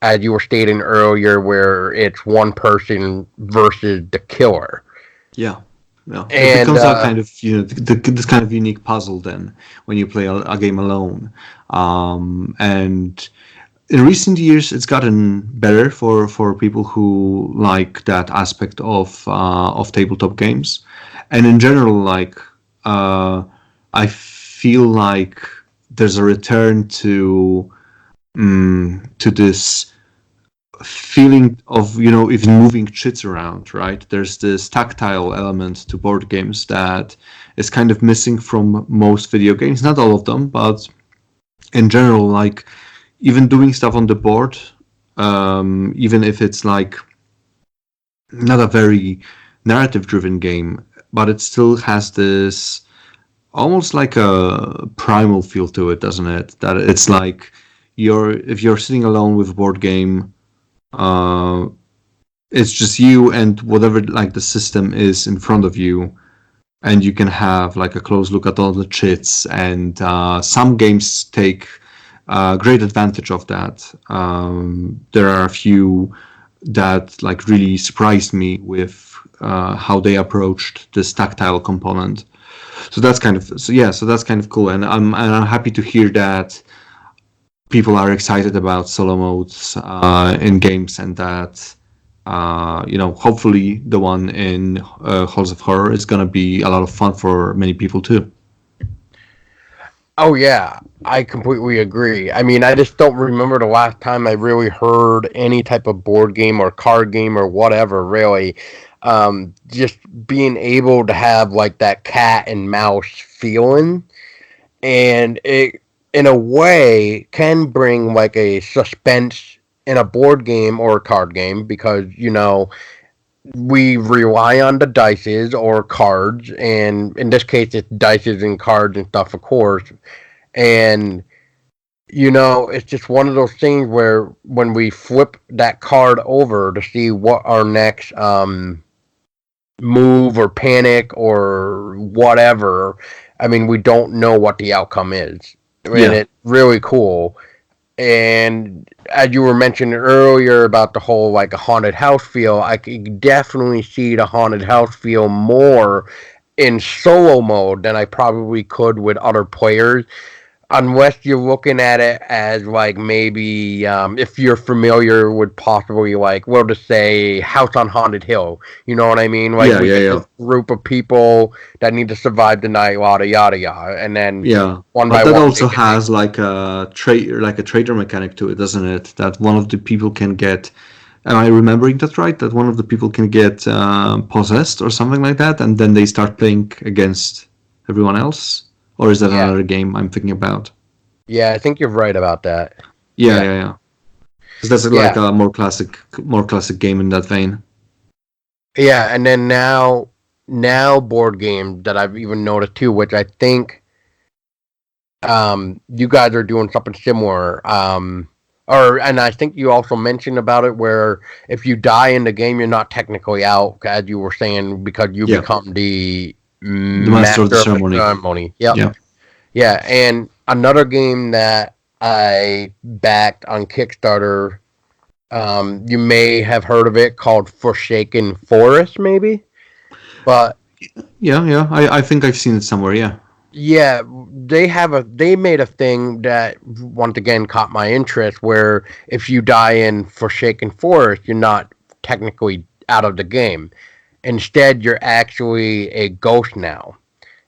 A: as you were stating earlier, where it's one person versus the killer.
C: Yeah. Yeah, it
A: And
C: becomes a kind of this kind of unique puzzle then when you play a game alone, and in recent years it's gotten better for people who like that aspect of tabletop games, and in general, like I feel like there's a return to this feeling of even moving chits around, right? There's this tactile element to board games that is kind of missing from most video games, not all of them, but in general, like even doing stuff on the board, even if it's like not a very narrative driven game, but it still has this almost like a primal feel to it, doesn't it? That it's like if you're sitting alone with a board game, uh, it's just you and whatever like the system is in front of you, and you can have like a close look at all the chits. And some games take great advantage of that. There are a few that like really surprised me with how they approached this tactile component. So that's kind of so that's kind of cool, and I'm happy to hear that people are excited about solo modes in games, and that hopefully the one in Halls of Horror is going to be a lot of fun for many people too.
A: oh yeah, I completely agree. I mean, I just don't remember the last time I really heard any type of board game or card game or whatever really. Just being able to have like that cat and mouse feeling, and it in a way can bring like a suspense in a board game or a card game because we rely on the dices or cards, and in this case it's dices and cards and stuff, of course. And it's just one of those things where when we flip that card over to see what our next move or panic or whatever, I mean, we don't know what the outcome is. And
C: Yeah.
A: it's really cool. And as you were mentioning earlier about the whole like a haunted house feel, I could definitely see the haunted house feel more in solo mode than I probably could with other players, unless you're looking at it as like maybe if you're familiar with possibly like we'll just say House on Haunted Hill. You know what I mean? Like
C: Yeah,
A: we
C: yeah,
A: get
C: yeah.
A: this group of people that need to survive the night, yada yada yada, and then
C: Yeah,
A: one
C: but
A: by
C: that
A: one
C: also
A: they can make.
C: has like a trader mechanic to it, doesn't it? That one of the people can get. Am I remembering that right? That one of the people can get possessed or something like that, and then they start playing against everyone else? Or is that
A: Yeah,
C: another game I'm thinking about?
A: yeah, I think you're right about that.
C: Yeah,
A: Yeah,
C: yeah, yeah. Because that's like
A: yeah,
C: a more classic game in that vein.
A: yeah, and then now. now board games that I've even noticed too, which I think you guys are doing something similar. And I think you also mentioned about it where if you die in the game, you're not technically out, as you were saying, because you
C: Yeah,
A: become the
C: the master of the
A: master of the
C: ceremony.
A: ceremony. Yep.
C: Yeah.
A: Yeah, and another game that I backed on Kickstarter, you may have heard of it, called Forsaken Forest, maybe. But
C: Yeah. I think I've seen it somewhere. Yeah.
A: yeah, they made a thing that once again caught my interest where if you die in Forsaken Forest, you're not technically out of the game. Instead, you're actually a ghost now.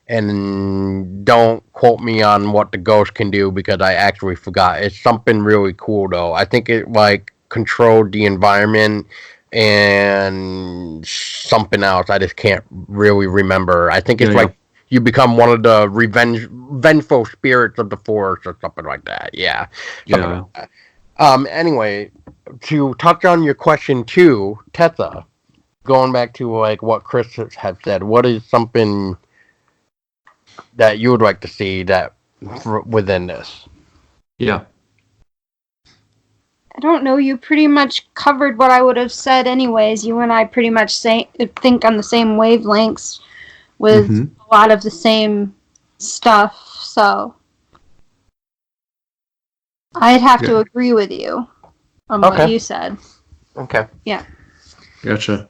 A: And don't quote me on what the ghost can do because I actually forgot. It's something really cool though. I think it like controlled the environment and something else. I just can't really remember. I think
C: Yeah.
A: it's
C: Yeah.
A: like you become one of the vengeful spirits of the forest or something like that. Yeah, something
C: Yeah.
A: like that. Anyway, to touch on your question too, Tetha, going back to like what Chris had said, what is something that you would like to see that within this?
C: Yeah.
B: I don't know. You pretty much covered what I would have said, anyways. You and I pretty much think on the same wavelengths with
C: Mm-hmm.
B: a lot of the same stuff. So I'd have
C: Yeah.
B: to agree with you on what
A: Okay.
B: you said.
A: Okay.
B: Yeah.
C: Gotcha.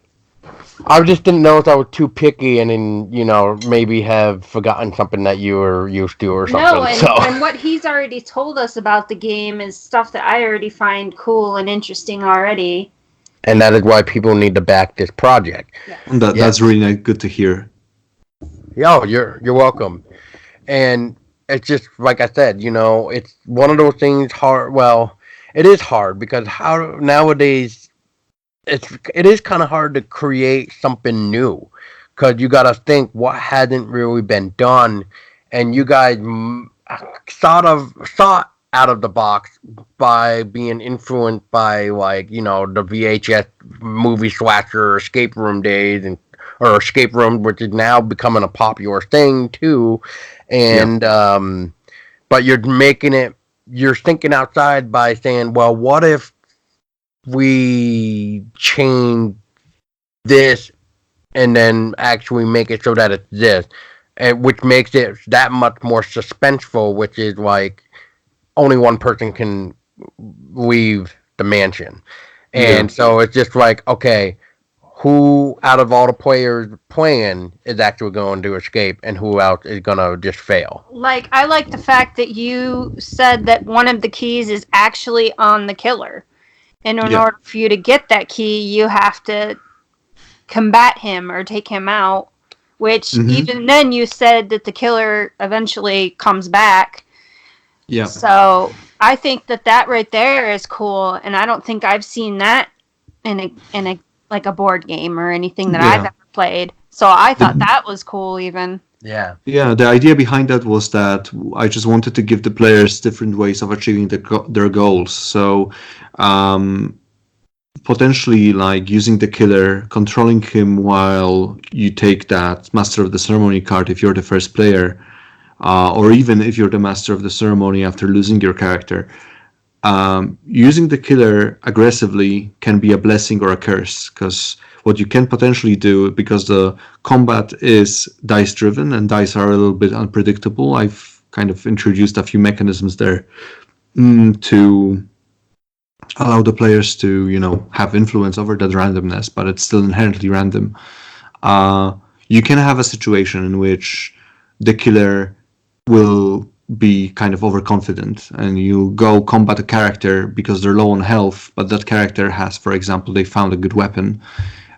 A: I just didn't know if I was too picky and then, maybe have forgotten something that you were used to or
B: No,
A: something. So,
B: and what he's already told us about the game is stuff that I already find cool and interesting already.
A: and that is why people need to back this project.
B: Yes.
C: That's
A: Yes.
C: really good to hear.
A: Yo, you're welcome. And it's just like I said, it's one of those things hard. Well, it is hard because how nowadays it is kind of hard to create something new because you got to think what hasn't really been done, and you guys sort of thought out of the box by being influenced by like the VHS movie slasher escape room days and or escape room, which is now becoming a popular thing too,
C: Yeah.
A: and but you're thinking outside by saying, well, what if we change this and then actually make it so that it's this, and which makes it that much more suspenseful. Which is like only one person can leave the mansion,
C: Yeah.
A: and so it's just like okay, who out of all the players playing is actually going to escape, and who else is gonna just fail?
B: Like, I like the fact that you said that one of the keys is actually on the killer. And in
C: Yeah.
B: order for you to get that key, you have to combat him or take him out. Which,
C: Mm-hmm.
B: even then, you said that the killer eventually comes back.
C: Yeah.
B: So I think that right there is cool, and I don't think I've seen that in a like a board game or anything that I've
C: Yeah.
B: ever played. So I thought
C: The,
B: that was cool, even.
A: Yeah.
C: yeah. The idea behind that was that I just wanted to give the players different ways of achieving their goals. So, um, potentially like using the killer, controlling him while you take that Master of the Ceremony card if you're the first player, or even if you're the Master of the Ceremony after losing your character. Using the killer aggressively can be a blessing or a curse because what you can potentially do, because the combat is dice driven and dice are a little bit unpredictable, I've kind of introduced a few mechanisms there to allow the players to have influence over that randomness, but it's still inherently random. You can have a situation in which the killer will be kind of overconfident and you go combat a character because they're low on health, but that character has, for example, they found a good weapon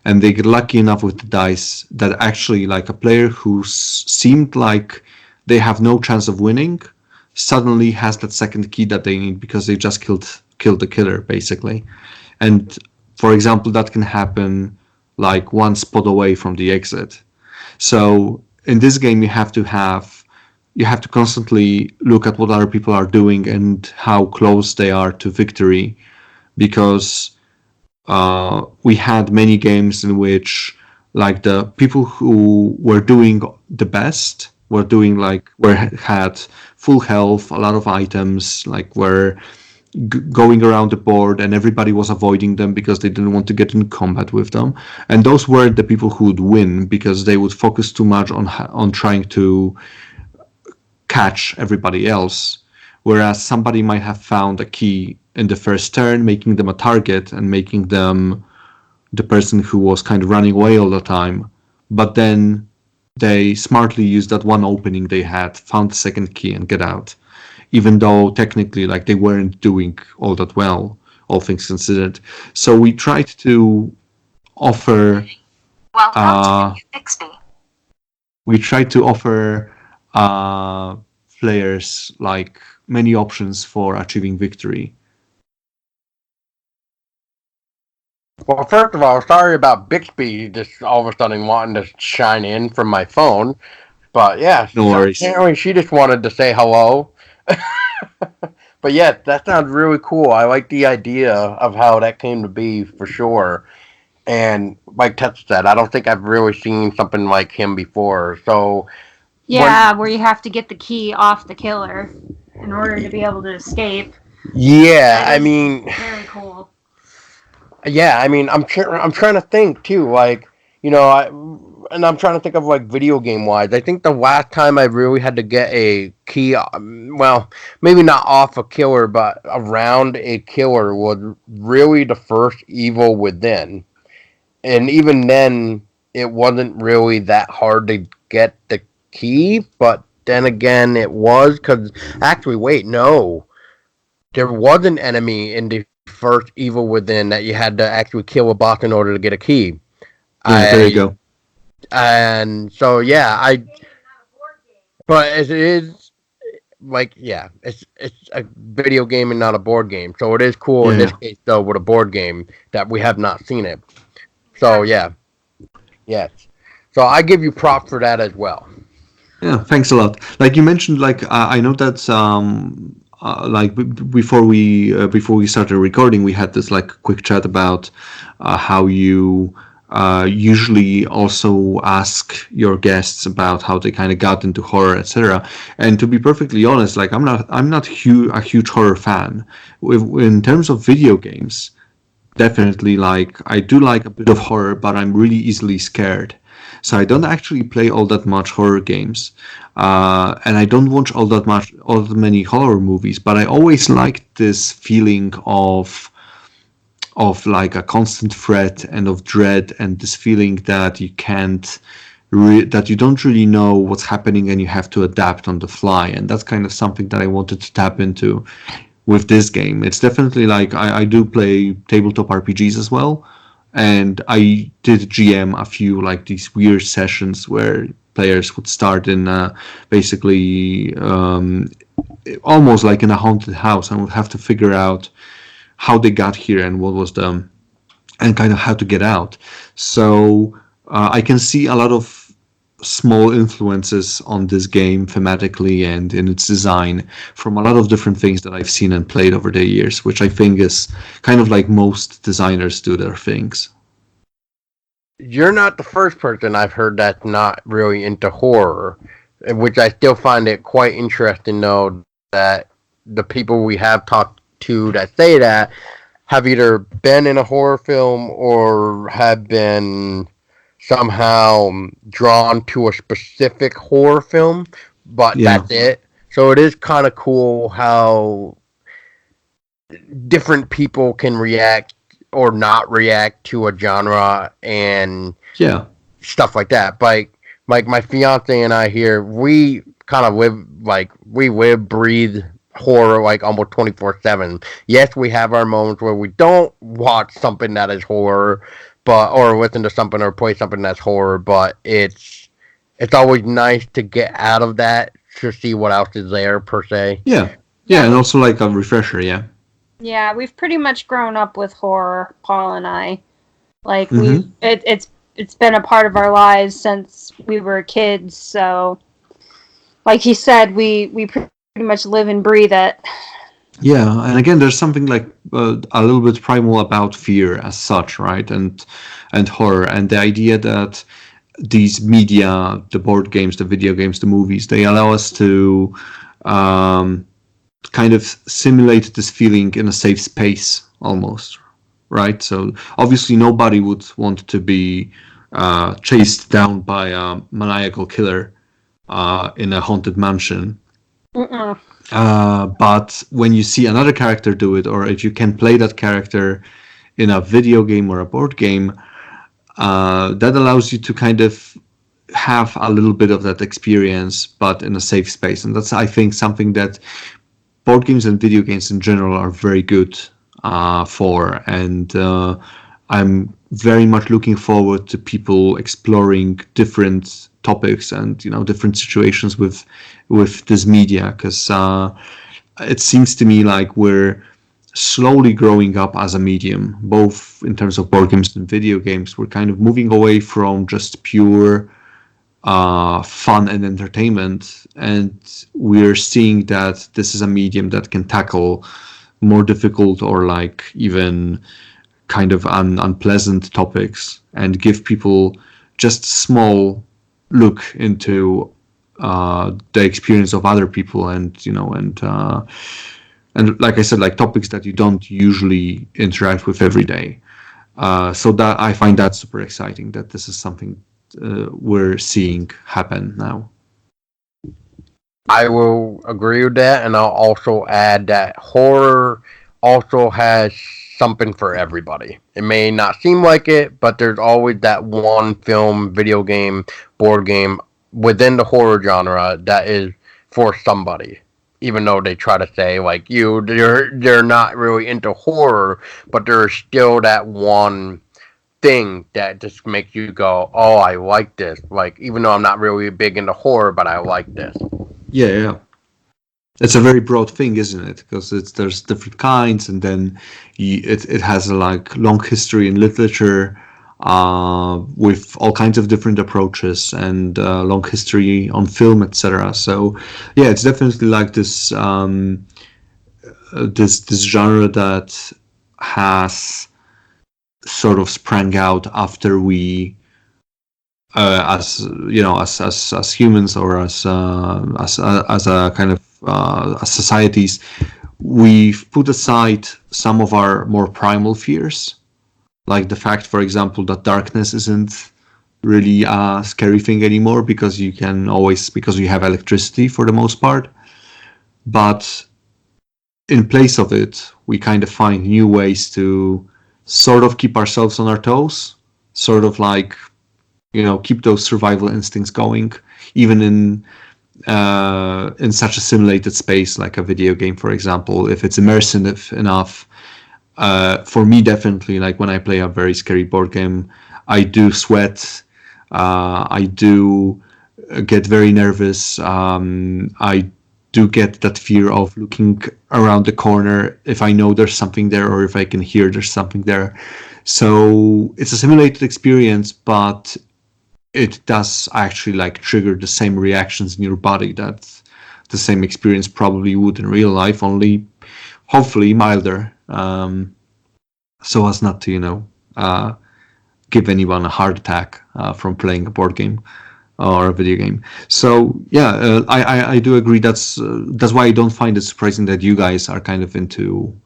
C: and they get lucky enough with the dice that actually like a player who seemed like they have no chance of winning suddenly has that second key that they need because they just killed the killer basically. And for example, that can happen like one spot away from the exit. So in this game you have to constantly look at what other people are doing and how close they are to victory, because we had many games in which Like the people who were doing the best were doing like had full health, a lot of items, like were going around the board, and everybody was avoiding them because they didn't want to get in combat with them. And those were the people who would win because they would focus too much on trying to catch everybody else. Whereas somebody might have found a key in the first turn, making them a target and making them the person who was kind of running away all the time. But then they smartly used that one opening they had, found the second key, and get out. Even though technically, like, they weren't doing all that well, all things considered. So we tried to offer. Uh, we tried to offer players like many options for achieving victory.
A: Well, first of all, sorry about Bixby just all of a sudden wanting to shine in from my phone. But yeah,
C: No worries.
A: apparently she just wanted to say hello. But yeah, that sounds really cool. I like the idea of how that came to be for sure. And like Tess said, I don't think I've really seen something like him before. So
B: Yeah, where you have to get the key off the killer in order to be able to escape.
A: yeah,
B: That
A: I
B: is
A: mean,
B: very cool.
A: yeah, I mean, I'm trying to think too, like and I'm trying to think of like video game wise. I think the last time I really had to get a key, well, maybe not off a killer, but around a killer was really the first Evil Within, and even then, it wasn't really that hard to get the key. But then again, it was because actually, wait, no, there was an enemy in the first Evil Within that you had to actually kill a boss in order to get a key.
C: Yeah, there you
A: I
C: go.
A: and so yeah, but it is like yeah, it's a video game and not a board game. So it is cool in
C: Yeah,
A: this
C: yeah.
A: case though with a board game that we have not seen it. So yeah, yes. So I give you props for that as well.
C: Yeah, thanks a lot. Like you mentioned, like I know that like before we started recording, we had this like quick chat about how you usually also ask your guests about how they kind of got into horror, etc. And to be perfectly honest, like I'm not a huge horror fan. In terms of video games, definitely like I do like a bit of horror, but I'm really easily scared. So I don't actually play all that much horror games, and I don't watch all that many horror movies. But I always liked this feeling of like a constant threat and of dread, and this feeling that you can't that you don't really know what's happening and you have to adapt on the fly. And that's kind of something that I wanted to tap into with this game. It's definitely like I do play tabletop RPGs as well, and I did GM a few like these weird sessions where players would start in basically almost like in a haunted house and would have to figure out how they got here and what was the and kind of how to get out. So I can see a lot of small influences on this game thematically and in its design from a lot of different things that I've seen and played over the years, which I think is kind of like most designers do their things.
A: You're not the first person I've heard that's not really into horror, which I still find it quite interesting though that the people we have talked to that say that have either been in a horror film or have been somehow drawn to a specific horror film, but
C: Yeah.
A: that's it. So it is kind of cool how different people can react or not react to a genre and
C: Yeah.
A: stuff like that. Like my fiance and I here, we kind of live like we live, breathe horror like almost 24/7. Yes, we have our moments where we don't watch something that is horror, but or listen to something or play something that's horror. But it's always nice to get out of that to see what else is there per se.
C: Yeah. Yeah,
B: Yeah,
C: and also like a refresher, yeah.
B: yeah, we've pretty much grown up with horror, Paul and I. Like
C: Mm-hmm.
B: it's been a part of our lives since we were kids. So, like he said, we pretty much live and breathe it.
C: Yeah, and again, there's something like a little bit primal about fear as such, right? And horror, and the idea that these media, the board games, the video games, the movies, they allow us to um, kind of simulate this feeling in a safe space, almost, right? So obviously, nobody would want to be chased down by a maniacal killer in a haunted mansion.
B: Mm-mm.
C: But when you see another character do it, or if you can play that character in a video game or a board game, that allows you to kind of have a little bit of that experience, but in a safe space. And that's, I think, something that board games and video games in general are very good for. And I'm very much looking forward to people exploring different topics and different situations with this media, because it seems to me like we're slowly growing up as a medium, both in terms of board games and video games. We're kind of moving away from just pure fun and entertainment, and we're seeing that this is a medium that can tackle more difficult or like even kind of unpleasant topics and give people just small look into the experience of other people, and and like I said, like topics that you don't usually interact with every day. So that I find that super exciting, that this is something we're seeing happen now.
A: I will agree with that, and I'll also add that horror also has something for everybody. It may not seem like it, but there's always that one film, video game, board game within the horror genre that is for somebody. Even though they try to say like they're not really into horror, but there's still that one thing that just makes you go, "Oh, I like this." Like even though I'm not really big into horror, but I like this.
C: Yeah, yeah. It's a very broad thing, isn't it? Because there's different kinds, and then it has a like long history in literature, with all kinds of different approaches, and long history on film, etc. So yeah, it's definitely like this genre that has sort of sprang out after we as as humans, or as a kind of as societies, we've put aside some of our more primal fears, like the fact, for example, that darkness isn't really a scary thing anymore, because you have electricity for the most part. But in place of it, we kind of find new ways to sort of keep ourselves on our toes, sort of like keep those survival instincts going, even in such a simulated space like a video game, for example, if it's immersive enough. For me, definitely, like when I play a very scary board game, I do sweat. I do get very nervous. I do get that fear of looking around the corner if I know there's something there, or if I can hear there's something there. So it's a simulated experience, but it does actually like trigger the same reactions in your body that the same experience probably would in real life, only hopefully milder, so as not to give anyone a heart attack from playing a board game or a video game. So yeah, I do agree. That's why I don't find it surprising that you guys are kind of into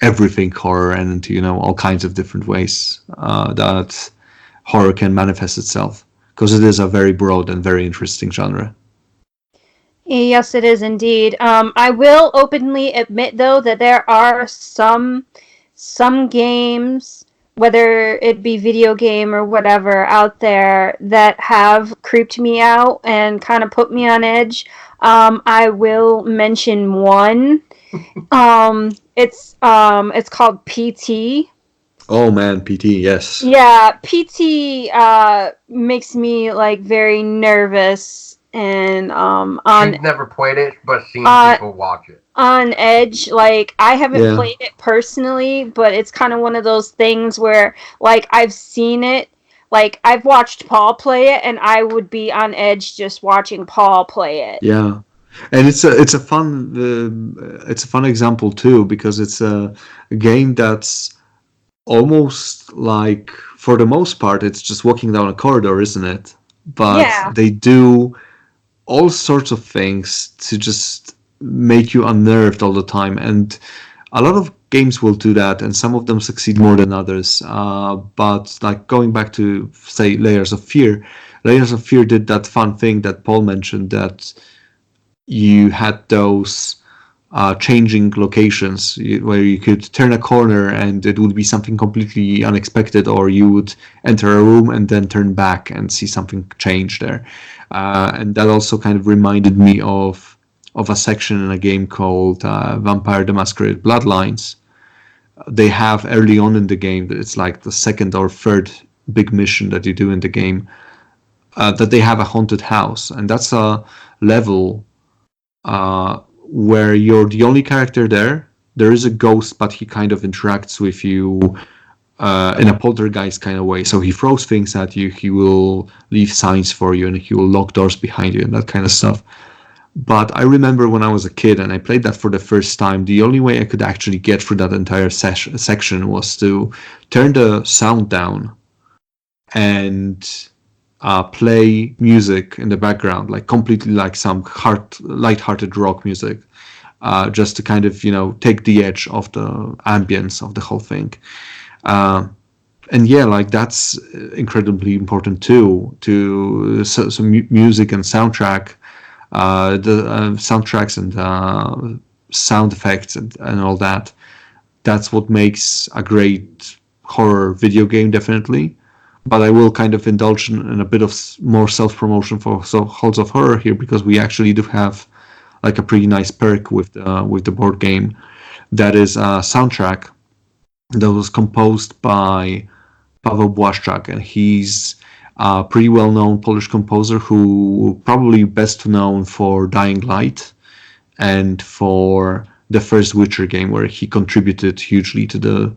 C: everything horror, and into all kinds of different ways that horror can manifest itself, because it is a very broad and very interesting genre.
B: Yes, it is indeed. I will openly admit, though, that there are some games, whether it be video game or whatever, out there that have creeped me out and kind of put me on edge. I will mention one. It's called PT.
C: Oh man, PT, yes.
B: Yeah, PT makes me like very nervous and
A: She's never played it, but seen people watch it.
B: on edge. Like I haven't
C: Yeah.
B: played it personally, but it's kind of one of those things where like I've seen it. Like I've watched Paul play it, and I would be on edge just watching Paul play it.
C: Yeah. And it's a fun example too, because it's a game that's almost like, for the most part, it's just walking down a corridor, isn't it? But
B: Yeah.
C: they do all sorts of things to just make you unnerved all the time. And a lot of games will do that, and some of them succeed more than others. But like going back to, say, Layers of Fear did that fun thing that Paul mentioned, that you had those changing locations where you could turn a corner and it would be something completely unexpected, or you would enter a room and then turn back and see something change there. And that also kind of reminded me of a section in a game called Vampire the Masquerade Bloodlines. They have early on in the game, it's like the second or third big mission that you do in the game, that they have a haunted house, and that's a level where you're the only character there. There is a ghost, but he kind of interacts with you in a poltergeist kind of way. So he throws things at you, he will leave signs for you, and he will lock doors behind you and that kind of stuff. But I remember when I was a kid and I played that for the first time, the only way I could actually get through that entire section was to turn the sound down and play music in the background, like completely like some light-hearted rock music, just to kind of take the edge of the ambience of the whole thing. And yeah, like that's incredibly important too. So music and soundtrack, the soundtracks and sound effects and all that. That's what makes a great horror video game, definitely. But I will kind of indulge in a bit of more self-promotion for Halls of Horror here, because we actually do have like a pretty nice perk with the board game. That is a soundtrack that was composed by Paweł Błaszczak, and he's a pretty well-known Polish composer who probably best known for Dying Light and for the first Witcher game, where he contributed hugely to the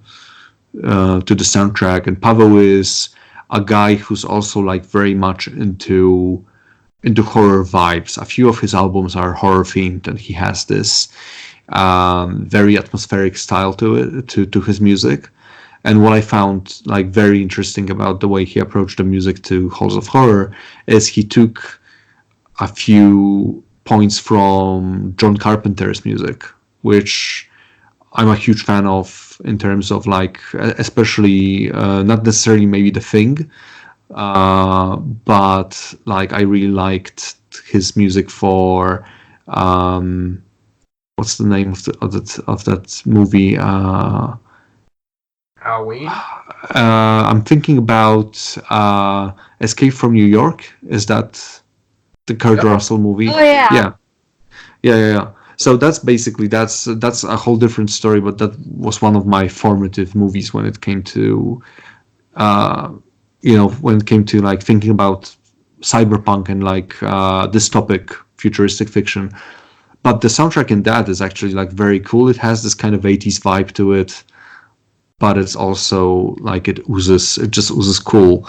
C: soundtrack. And Paweł is a guy who's also like very much into horror vibes. A few of his albums are horror themed, and he has this very atmospheric style to it, to his music. And what I found like very interesting about the way he approached the music to Halls of Horror is he took a few points from John Carpenter's music, which I'm a huge fan of, in terms of like, especially not necessarily maybe The Thing, but like I really liked his music for what's the name of that movie?
A: Halloween.
C: I'm thinking about Escape from New York. Is that the Kurt Russell movie?
B: Oh yeah.
C: Yeah. So that's basically that's a whole different story, but that was one of my formative movies when it came to like thinking about cyberpunk and like dystopic futuristic fiction. But the soundtrack in that is actually like very cool. It has this kind of 80s vibe to it, but it's also like it just oozes cool.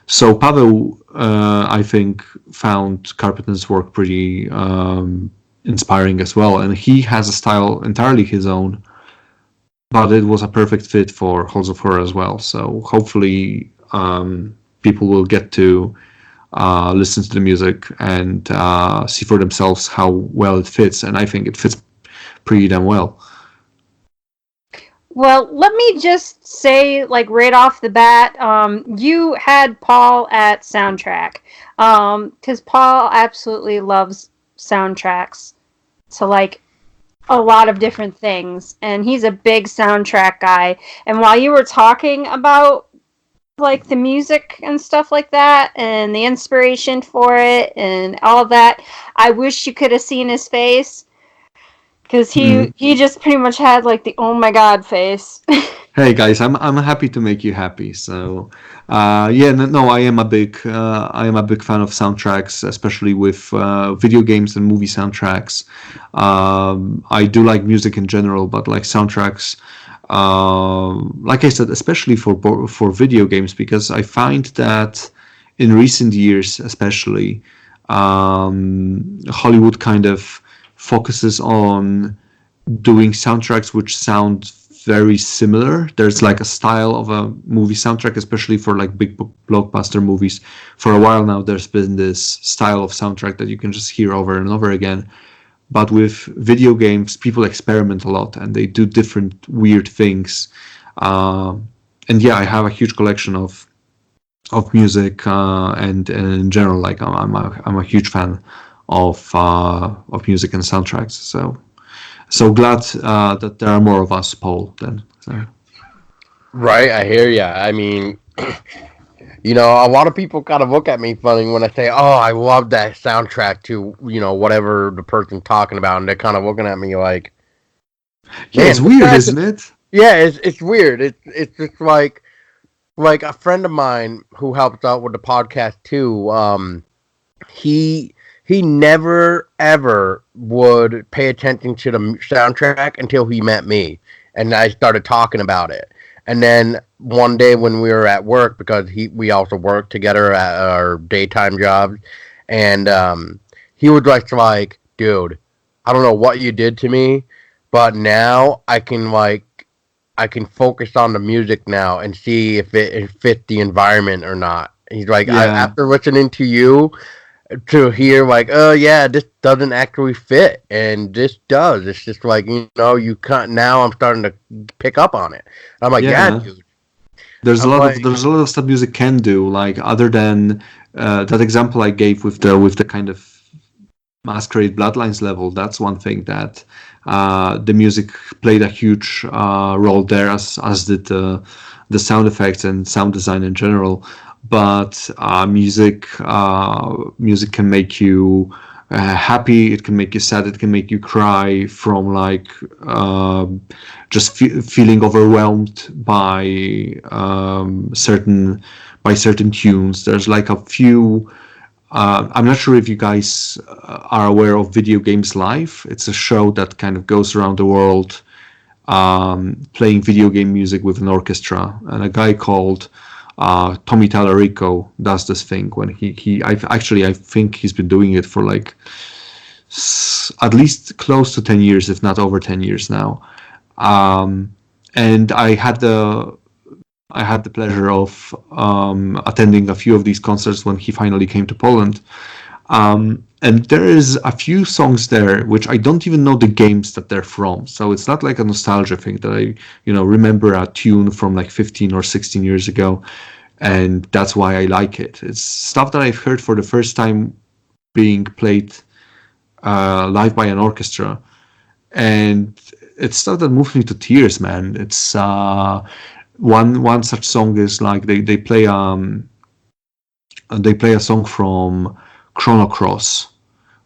C: So Paweł, I think, found Carpenter's work pretty inspiring as well, and he has a style entirely his own, but it was a perfect fit for Halls of Horror as well. So hopefully people will get to listen to the music and see for themselves how well it fits, and I think it fits pretty damn well.
B: Well, let me just say, like, right off the bat, you had Paul at soundtrack. Because Paul absolutely loves soundtracks to, like, a lot of different things. And he's a big soundtrack guy. And while you were talking about, like, the music and stuff like that, and the inspiration for it, and all that, I wish you could have seen his face. Because he just pretty much had like the oh my god face.
C: Hey guys, I'm happy to make you happy. So no, I am a big fan of soundtracks, especially with video games and movie soundtracks. I do like music in general, but like soundtracks, like I said, especially for video games, because I find that in recent years, especially, Hollywood kind of focuses on doing soundtracks which sound very similar. There's like a style of a movie soundtrack, especially for like big blockbuster movies. For a while now, there's been this style of soundtrack that you can just hear over and over again. But with video games, people experiment a lot and they do different weird things. And yeah, I have a huge collection of music, and in general, like I'm a huge fan of music and soundtracks. So glad that there are more of us, Paul. Then. So.
A: Right, I hear ya. I mean, a lot of people kind of look at me funny when I say, "Oh, I love that soundtrack to whatever the person's talking about," and they're kind of looking at me like,
C: "Yeah, it's weird, isn't it?"
A: Yeah, it's weird. It's just like a friend of mine who helps out with the podcast too. He never ever would pay attention to the soundtrack until he met me, and I started talking about it. And then one day when we were at work, because we also worked together at our daytime jobs, and he was like, dude, I don't know what you did to me, but now I can focus on the music now and see if it fits the environment or not. He's like, after listening to you, to hear like, oh yeah, this doesn't actually fit, and this does. It's just like you can't. Now I'm starting to pick up on it. I'm like, yeah dude.
C: There's a lot of stuff music can do. Like other than that example I gave with the kind of Masquerade Bloodlines level, that's one thing that the music played a huge role there, as did the sound effects and sound design in general. But music can make you happy. It can make you sad. It can make you cry from like just feeling overwhelmed by certain tunes. There's like a few. I'm not sure if you guys are aware of Video Games Live. It's a show that kind of goes around the world playing video game music with an orchestra. And a guy called Tommy Tallarico does this thing when I think he's been doing it for like at least close to 10 years, if not over 10 years now. And I had the pleasure of attending a few of these concerts when he finally came to Poland. And there is a few songs there which I don't even know the games that they're from. So it's not like a nostalgia thing that I, remember a tune from like 15 or 16 years ago, and that's why I like it. It's stuff that I've heard for the first time being played live by an orchestra, and it's stuff that moves me to tears, man. It's one such song is like they play a song from Chrono Cross,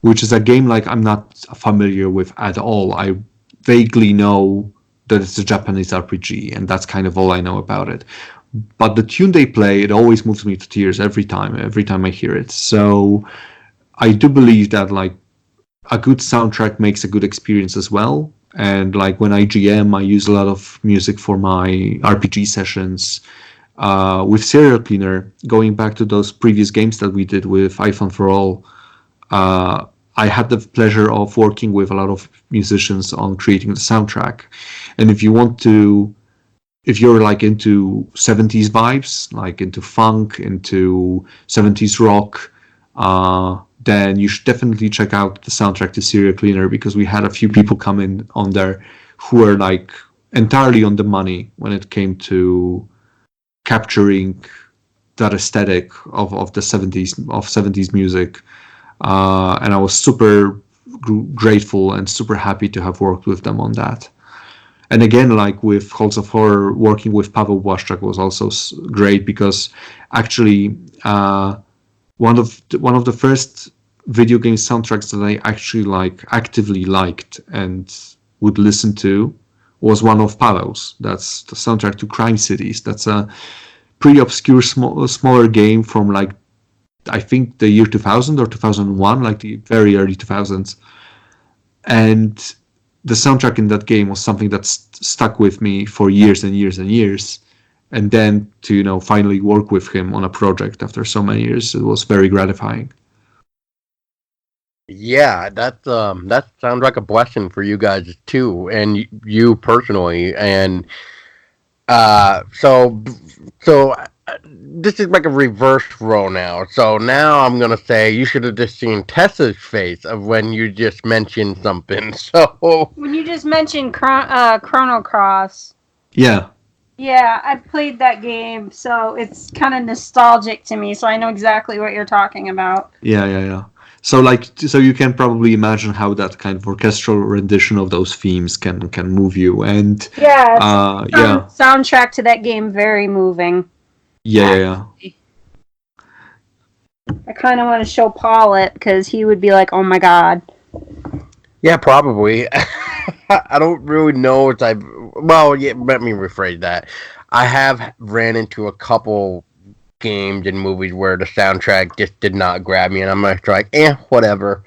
C: which is a game like I'm not familiar with at all. I vaguely know that it's a Japanese RPG, and that's kind of all I know about it. But the tune they play, it always moves me to tears every time I hear it. So I do believe that like a good soundtrack makes a good experience as well. And like when I GM, I use a lot of music for my RPG sessions. With Serial Cleaner, going back to those previous games that we did with iPhone for All, I had the pleasure of working with a lot of musicians on creating the soundtrack. And if you're like into 70s vibes, like into funk, into 70s rock, then you should definitely check out the soundtrack to Serial Cleaner, because we had a few people come in on there who were like entirely on the money when it came to capturing that aesthetic of the 70s music. And I was super grateful and super happy to have worked with them on that. And again, like with Halls of Horror, working with Paweł Błaszczak was also great, because actually one of the first video game soundtracks that I actually actively liked and would listen to was one of Paweł's. That's the soundtrack to Crime Cities. That's a pretty obscure smaller game from like I think the year 2000 or 2001, like the very early 2000s. And the soundtrack in that game was something that stuck with me for years and years and years. And then to finally work with him on a project after so many years, it was very gratifying.
A: Yeah, that sounds like a blessing for you guys too, and you personally. And uh, so so this is like a reverse role now. So now I'm gonna say you should have just seen Tessa's face of when you just mentioned something. So
B: When you just mentioned Chrono Cross,
C: Yeah,
B: yeah, I played that game, so it's kind of nostalgic to me. So I know exactly what you're talking about.
C: yeah. So so you can probably imagine how that kind of orchestral rendition of those themes can move you, and
B: Yeah,
C: yeah,
B: soundtrack to that game very moving.
C: yeah.
B: Actually, I kind of want to show Paul it because he would be like, "Oh my god."
A: yeah, probably. I don't really know if I've. Well, yeah, let me rephrase that. I have ran into a couple games and movies where the soundtrack just did not grab me, and I'm like, whatever.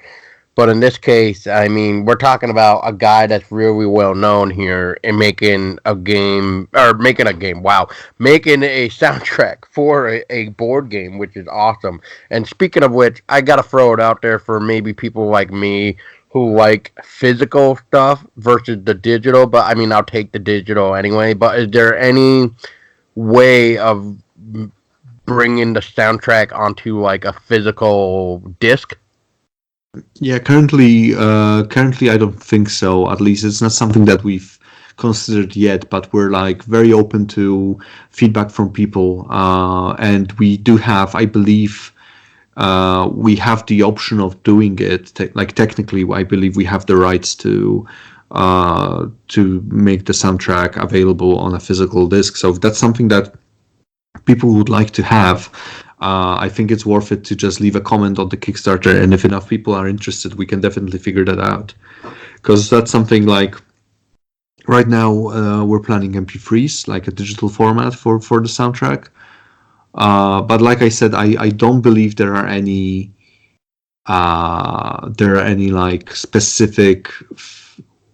A: But in this case, I mean, we're talking about a guy that's really well known here and making a game, or making a game, wow, making a soundtrack for a board game, which is awesome. And speaking of which, I gotta throw it out there for maybe people like me who like physical stuff versus the digital, but I mean, I'll take the digital anyway. But is there any way of bringing the soundtrack onto like a physical disc?
C: Yeah, currently I don't think so. At least it's not something that we've considered yet, but we're like very open to feedback from people. And we do have, I believe, we have the option of doing it. Like technically, I believe we have the rights to make the soundtrack available on a physical disc. So if that's something that people would like to have, I think it's worth it to just leave a comment on the Kickstarter, and if enough people are interested, we can definitely figure that out. Because that's something like right now we're planning MP3s, like a digital format for the soundtrack. But like I said, I don't believe there are any like specific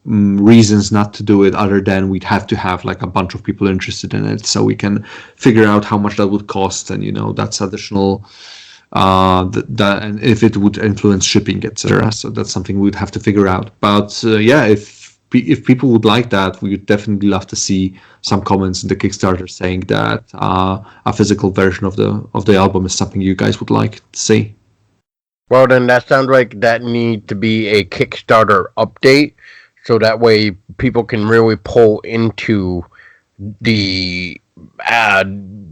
C: reasons not to do it other than we'd have to have like a bunch of people interested in it so we can figure out how much that would cost, and that's additional, that and if it would influence shipping, etc. So that's something we'd have to figure out. But yeah, if people would like that, we would definitely love to see some comments in the Kickstarter saying that a physical version of the album is something you guys would like to see.
A: Well, then that sounds like that need to be a Kickstarter update, so that way people can really pull into the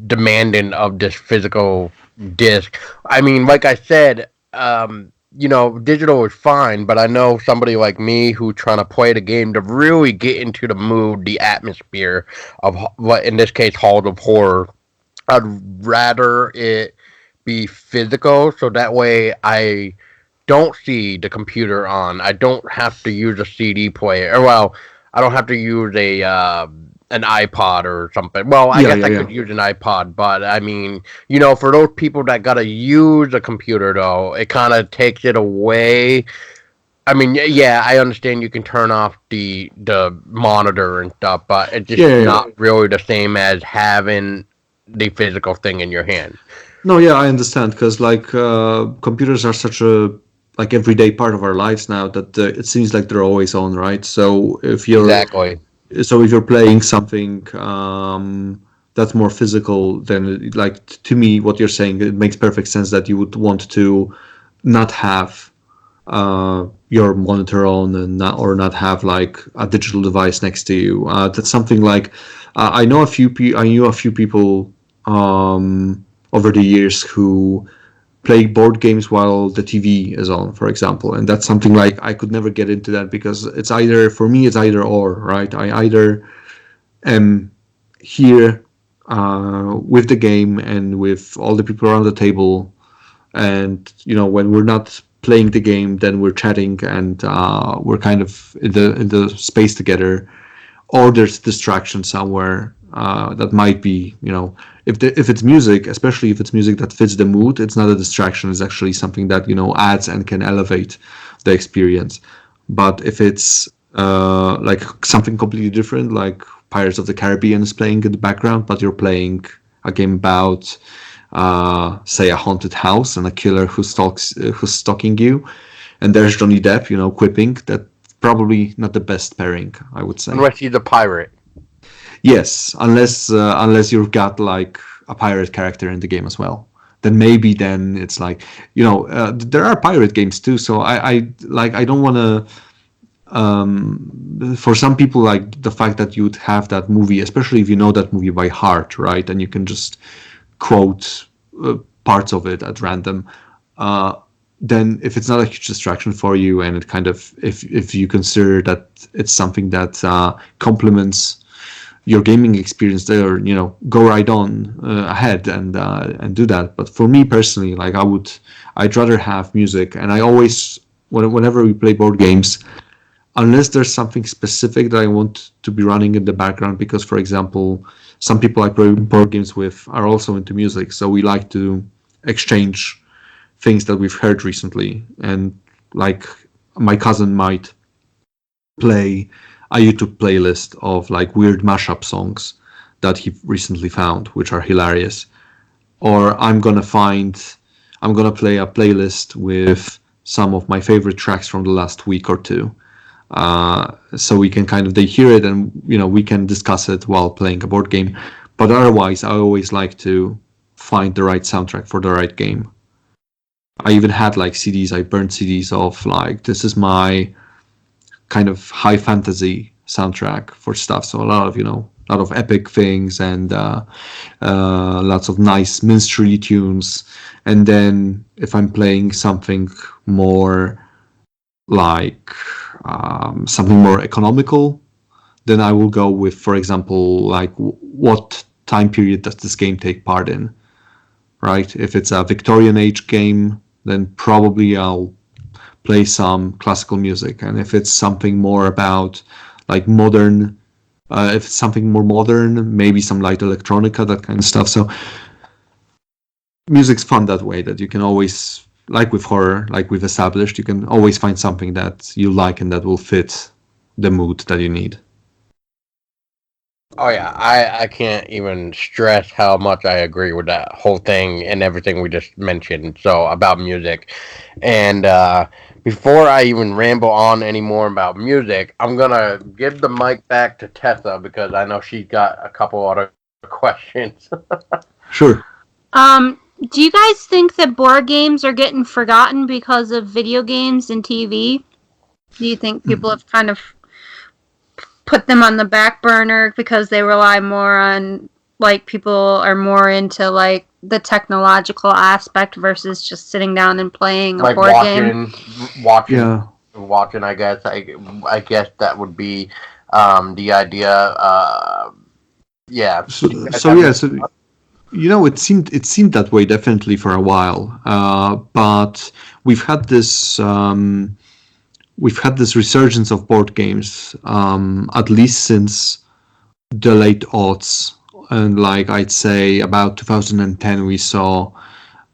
A: demanding of this physical disc. I mean, like I said, digital is fine, but I know somebody like me who trying to play the game to really get into the mood, the atmosphere of what in this case Halls of Horror. I'd rather it be physical, so that way I don't see the computer on. I don't have to use a CD player. Well, I don't have to use a an iPod or something. Well, I
C: Yeah,
A: guess
C: yeah,
A: I
C: yeah.
A: could use an iPod, but I mean, for those people that gotta use a computer though, it kind of takes it away. I mean, yeah, I understand you can turn off the monitor and stuff, but it's just
C: Yeah, yeah, yeah.
A: not really the same as having the physical thing in your hand.
C: No, yeah, I understand because like computers are such a like everyday part of our lives now that it seems like they're always on, right?
A: Exactly.
C: So if you're playing something that's more physical, then like to me, what you're saying, it makes perfect sense that you would want to not have your monitor on and not have like a digital device next to you. That's something like I knew a few people over the years who play board games while the TV is on, for example, and that's something like I could never get into that because it's either for me it's either or, right? I either am here with the game and with all the people around the table, and when we're not playing the game, then we're chatting and we're kind of in the space together, or there's distraction somewhere that might be, if it's music, especially if it's music that fits the mood, it's not a distraction. It's actually something that adds and can elevate the experience. But if it's like something completely different, like Pirates of the Caribbean is playing in the background, but you're playing a game about say a haunted house and a killer who's stalking you, and there's Johnny Depp, quipping. That probably not the best pairing, I would say.
A: Unless he's a pirate.
C: Yes, unless you've got like a pirate character in the game as well, then it's like there are pirate games too. So I don't want to. For some people, like the fact that you'd have that movie, especially if you know that movie by heart, right, and you can just quote parts of it at random. Then if it's not a huge distraction for you, and it kind of if you consider that it's something that complements your gaming experience there, go right on ahead and do that. But for me personally, like I'd rather have music, and I always whenever we play board games, unless there's something specific that I want to be running in the background, because for example, some people I play board games with are also into music, so we like to exchange things that we've heard recently, and like my cousin might play a YouTube playlist of like weird mashup songs that he recently found, which are hilarious. Or I'm gonna play a playlist with some of my favorite tracks from the last week or two. So we can they hear it, and we can discuss it while playing a board game. But otherwise, I always like to find the right soundtrack for the right game. I even had like CDs. I burned CDs of like, this is my kind of high fantasy soundtrack for stuff. So a lot of epic things, and lots of nice minstrelly tunes. And then if I'm playing something more like something more economical, then I will go with, for example, like what time period does this game take part in, right? If it's a Victorian age game, then probably I'll play some classical music. And if it's something more about like modern, if it's something more modern, maybe some light electronica, that kind of stuff. So music's fun that way, that you can always, like with horror, like we've established, you can always find something that you like and that will fit the mood that you need.
A: Oh yeah, I can't even stress how much I agree with that whole thing and everything we just mentioned. So about music, and before I even ramble on any more about music, I'm gonna give the mic back to Tessa because I know she's got a couple other questions.
C: Sure.
B: Do you guys think that board games are getting forgotten because of video games and TV? Do you think people have kind of put them on the back burner because they rely more on, like, people are more into like the technological aspect versus just sitting down and playing a
A: Like
B: board game?
A: watching. I guess that would be the idea. Yeah.
C: It seemed that way definitely for a while, but we've had this resurgence of board games, at least since the late aughts, and like I'd say about 2010 we saw,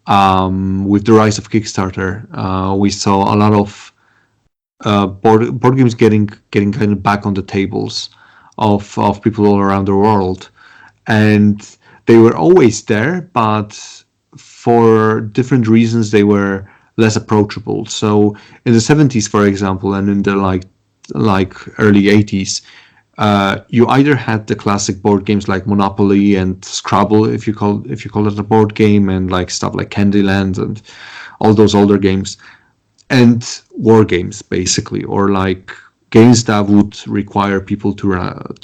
C: with the rise of Kickstarter, we saw a lot of board games getting kind of back on the tables of people all around the world, and they were always there, but for different reasons they were less approachable. So in the 70s, for example, and in the like early 80s, you either had the classic board games like Monopoly and Scrabble, if you call it a board game, and like stuff like Candyland and all those older games, and war games basically, or like games that would require people to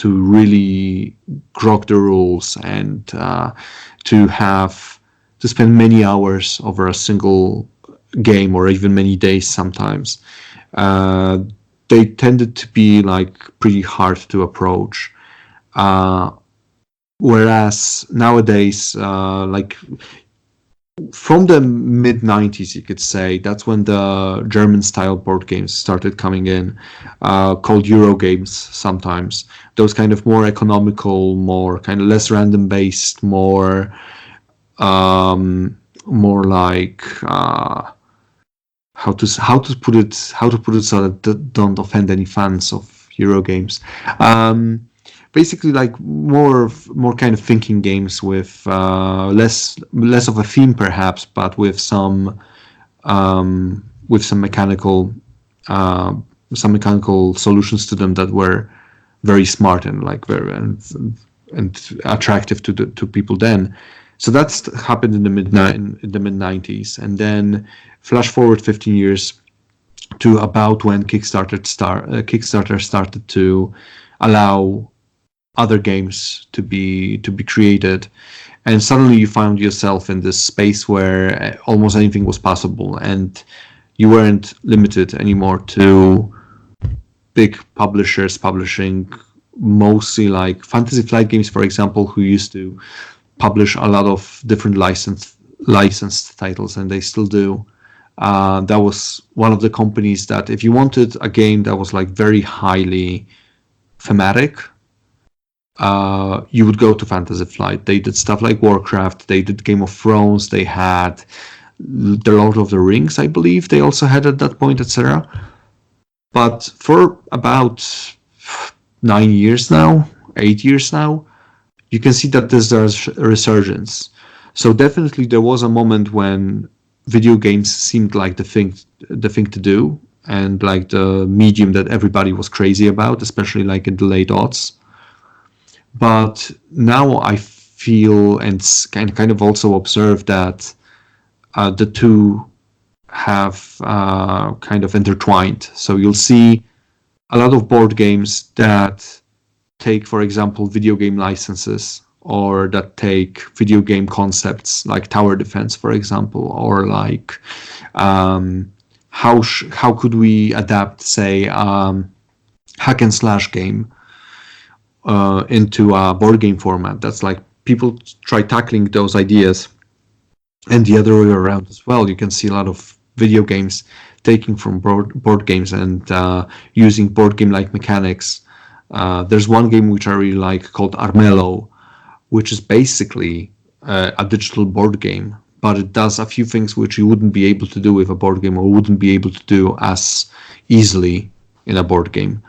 C: really grok the rules and to spend many hours over a single game, or even many days sometimes. They tended to be like pretty hard to approach, whereas nowadays, like from the mid 90s, you could say, that's when the German style board games started coming in, called Euro games sometimes. Those kind of more economical, more kind of less random based, more like how to put it so that don't offend any fans of Euro games. Basically, like more kind of thinking games with less of a theme perhaps, but with some with some mechanical solutions to them that were very smart and like very and attractive to people then. So that's happened in the mid 90s, and then flash forward 15 years to about when Kickstarter started to allow other games to be created, and suddenly you found yourself in this space where almost anything was possible, and you weren't limited anymore to big publishers publishing mostly like Fantasy Flight Games, for example, who used to publish a lot of different licensed titles, and they still do. That was one of the companies that if you wanted a game that was like very highly thematic, you would go to Fantasy Flight. They did stuff like Warcraft, they did Game of Thrones, they had The Lord of the Rings, I believe they also had at that point, etc. But for about 8 years now, you can see that there's a resurgence. So definitely there was a moment when video games seemed like the thing to do, and like the medium that everybody was crazy about, especially like in the late aughts. But now I feel and kind of also observe that the two have kind of intertwined. So you'll see a lot of board games that take, for example, video game licenses, or that take video game concepts like tower defense, for example, or like how could we adapt, say, hack and slash game into a board game format. That's like people try tackling those ideas, and the other way around as well. You can see a lot of video games taking from board games and using board game like mechanics. There's one game which I really like called Armello, which is basically a digital board game, but it does a few things which you wouldn't be able to do with a board game, or wouldn't be able to do as easily in a board game.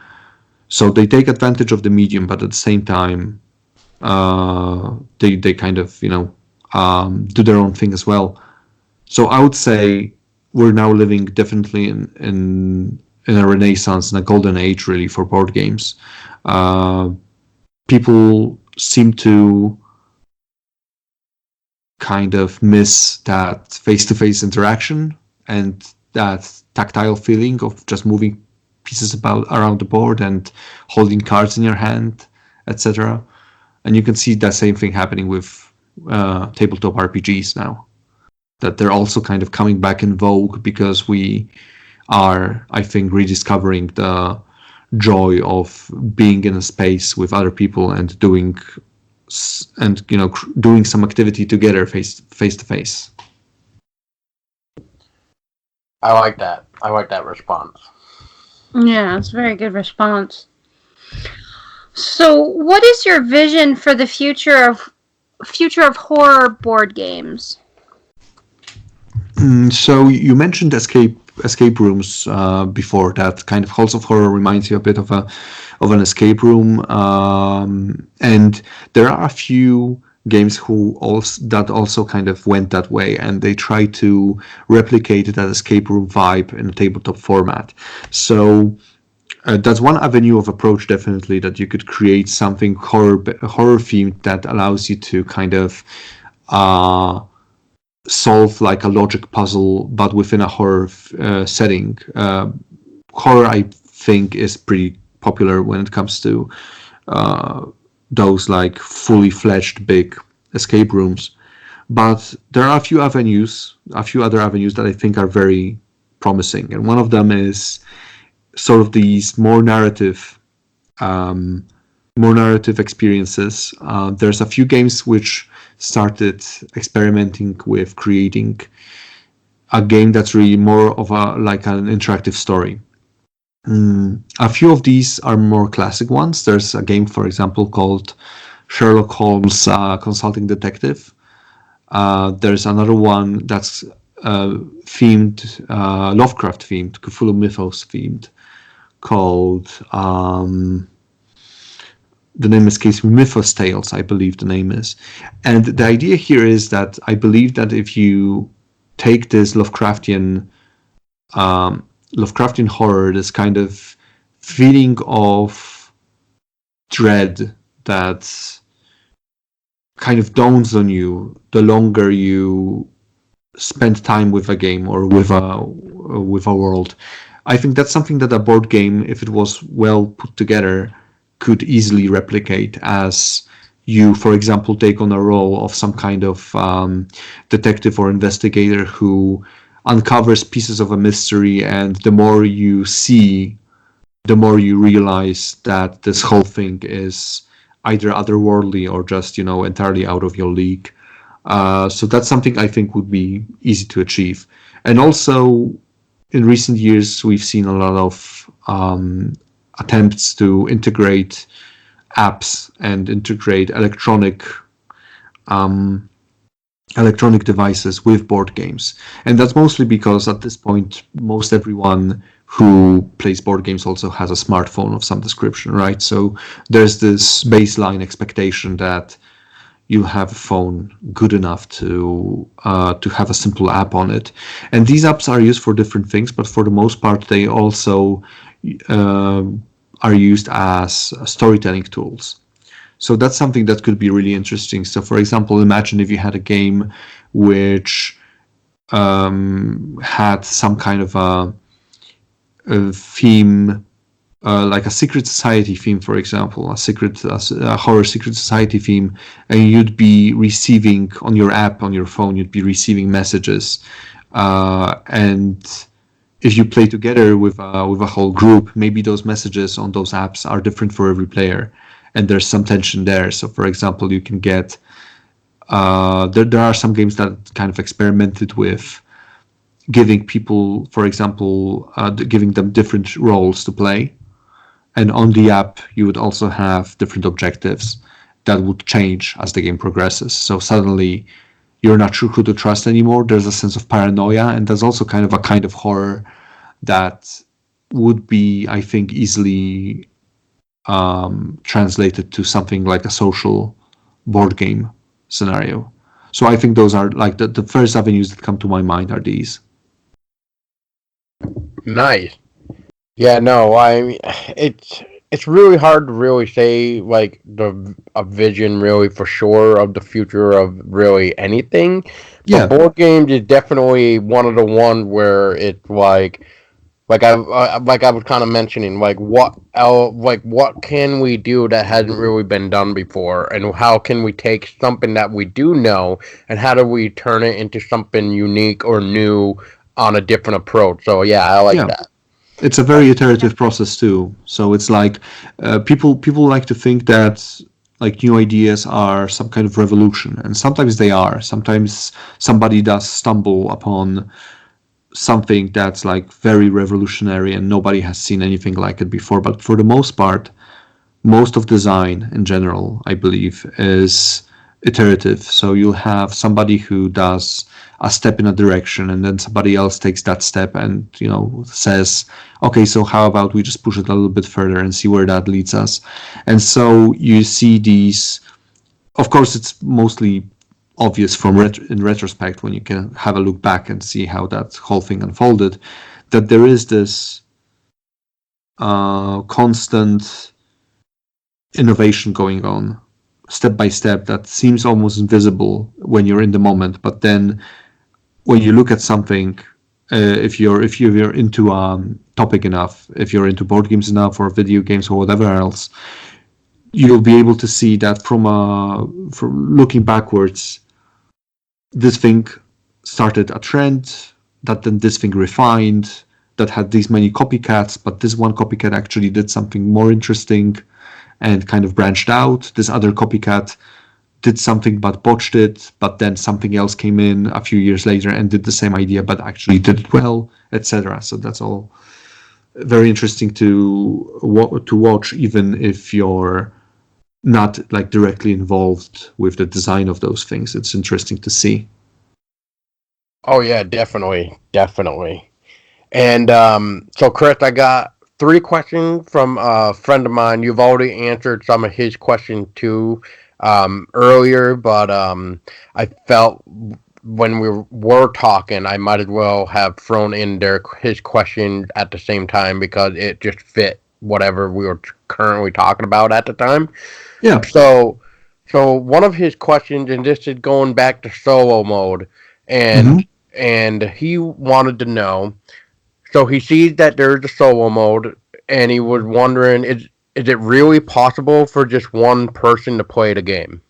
C: So they take advantage of the medium, but at the same time, they kind of do their own thing as well. So I would say we're now living definitely in a renaissance, in a golden age, really, for board games. People seem to kind of miss that face-to-face interaction and that tactile feeling of just moving pieces around the board and holding cards in your hand, etc. And you can see that same thing happening with tabletop RPGs now, that they're also kind of coming back in vogue, because we are, I think, rediscovering the joy of being in a space with other people and doing some activity together face to face.
A: I like that response.
B: Yeah, it's a very good response. So, what is your vision for the future of horror board games?
C: So you mentioned escape rooms before. That kind of Halls of Horror reminds you a bit of an escape room, and there are a few games that also kind of went that way, and they try to replicate that escape room vibe in a tabletop format. So that's one avenue of approach, definitely, that you could create something horror themed that allows you to kind of solve like a logic puzzle, but within a horror setting. Horror, I think, is pretty popular when it comes to those like fully fledged big escape rooms. But there are a few other avenues that I think are very promising, and one of them is sort of these more narrative experiences. There's a few games which started experimenting with creating a game that's really more of an interactive story. A few of these are more classic ones. There's a game, for example, called Sherlock Holmes Consulting Detective. There's another one that's themed, Lovecraft themed, Cthulhu Mythos themed, called the name escapes me, Mythos Tales, I believe the name is. And the idea here is that I believe that if you take this Lovecraftian Lovecraftian horror, this kind of feeling of dread that kind of dawns on you the longer you spend time with a game or with a world. I think that's something that a board game, if it was well put together, could easily replicate. As you, for example, take on a role of some kind of detective or investigator who uncovers pieces of a mystery, and the more you see, the more you realize that this whole thing is either otherworldly or just entirely out of your league. So that's something I think would be easy to achieve. And also, in recent years, we've seen a lot of attempts to integrate apps and integrate electronic devices with board games. And that's mostly because at this point, most everyone who plays board games also has a smartphone of some description, right? So there's this baseline expectation that you'll have a phone good enough to have a simple app on it. And these apps are used for different things, but for the most part, they also are used as storytelling tools. So that's something that could be really interesting. So, for example, imagine if you had a game which had some kind of a theme, like a secret society theme, for example, a horror secret society theme, and you'd be receiving on your app on your phone, you'd be receiving messages, and if you play together with a whole group, maybe those messages on those apps are different for every player, and there's some tension there. So, for example, you can get there are some games that kind of experimented with giving people, for example, giving them different roles to play. And on the app, you would also have different objectives that would change as the game progresses. So suddenly, you're not sure who to trust anymore. There's a sense of paranoia, and there's also kind of horror that would be, I think, easily translated to something like a social board game scenario. So I think those are like the first avenues that come to my mind are these.
A: Nice. Yeah, no, I mean, it's really hard to really say like a vision really for sure of the future of really anything. But
C: Yeah,
A: board games is definitely one of the ones where it's like I was kind of mentioning, like what can we do that hasn't really been done before, and how can we take something that we do know, and how do we turn it into something unique or new on a different approach? So yeah, I like
C: yeah.
A: that.
C: It's a very iterative process too. So it's like people like to think that like new ideas are some kind of revolution, and sometimes they are. Sometimes somebody does stumble upon something that's like very revolutionary and nobody has seen anything like it before. But for the most part, most of design in general, I believe, is iterative. So you'll have somebody who does a step in a direction, and then somebody else takes that step and says, "Okay, so how about we just push it a little bit further and see where that leads us?" And so you see these. Of course, it's mostly obvious in retrospect when you can have a look back and see how that whole thing unfolded, that there is this constant innovation going on step by step that seems almost invisible when you're in the moment, but then when you look at something, if you're into topic enough, if you're into board games enough or video games or whatever else, you'll be able to see that from looking backwards, this thing started a trend that then this thing refined that had these many copycats, but this one copycat actually did something more interesting and kind of branched out. This other copycat did something but botched it, but then something else came in a few years later and did the same idea but actually did it well, etc. So that's all very interesting to watch, even if you're not like directly involved with the design of those things. It's interesting to see.
A: Oh yeah, definitely, definitely. And so, Chris, I got three questions from a friend of mine. You've already answered some of his questions too earlier, but I felt when we were talking, I might as well have thrown in his question at the same time because it just fit whatever we were currently talking about at the time.
C: Yeah.
A: So, so one of his questions, and this is going back to solo mode,
C: Hmm.
A: and he wanted to know. So he sees that there's a solo mode, and he was wondering, is it really possible for just one person to play the game?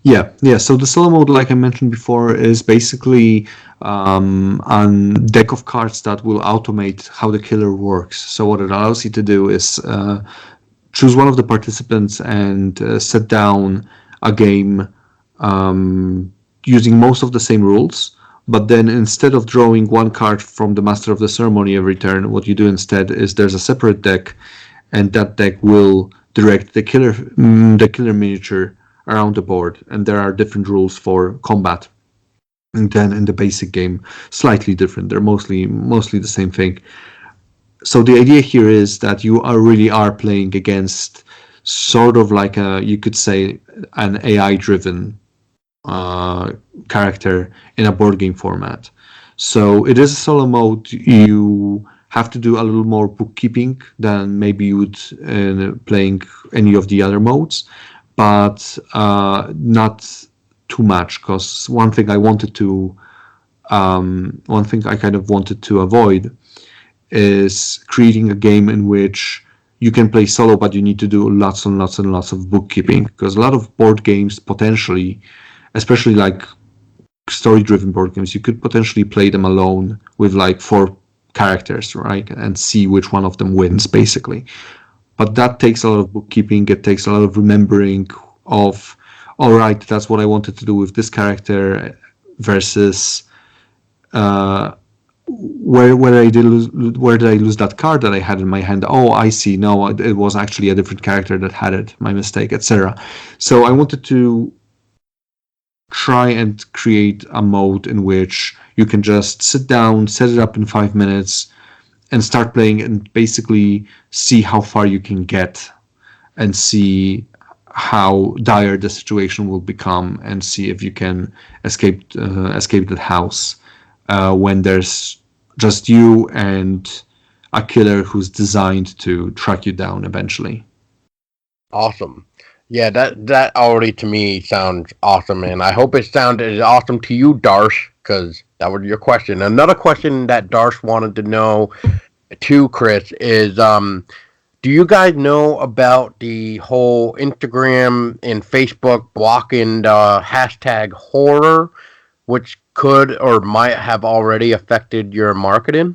C: Yeah. So the solo mode, like I mentioned before, is basically a deck of cards that will automate how the killer works. So what it allows you to do is choose one of the participants and set down a game using most of the same rules. But then instead of drawing one card from the Master of the Ceremony every turn, what you do instead is there's a separate deck, and that deck will direct the killer miniature around the board, and there are different rules for combat. And then in the basic game, slightly different. They're mostly the same thing. So the idea here is that you really are playing against sort of like you could say an AI driven uh, character in a board game format. So it is a solo mode. You have to do a little more bookkeeping than maybe you would playing any of the other modes, but not too much. Because one thing I kind of wanted to avoid is creating a game in which you can play solo, but you need to do lots and lots and lots of bookkeeping. Because a lot of board games potentially, especially like story-driven board games, you could potentially play them alone with like four characters, right, and see which one of them wins, basically. But that takes a lot of bookkeeping. It takes a lot of remembering of, all right, that's what I wanted to do with this character versus where did I lose that card that I had in my hand? Oh, I see. No, it was actually a different character that had it. My mistake, etc. So I wanted to try and create a mode in which you can just sit down, set it up in 5 minutes, and start playing, and basically see how far you can get, and see how dire the situation will become, and see if you can escape that house when there's just you and a killer who's designed to track you down eventually.
A: Awesome. Yeah, that already to me sounds awesome, and I hope it sounded awesome to you, Darsh, because that was your question. Another question that Darsh wanted to know too, Chris, is do you guys know about the whole Instagram and Facebook blocking the hashtag horror, which could or might have already affected your marketing?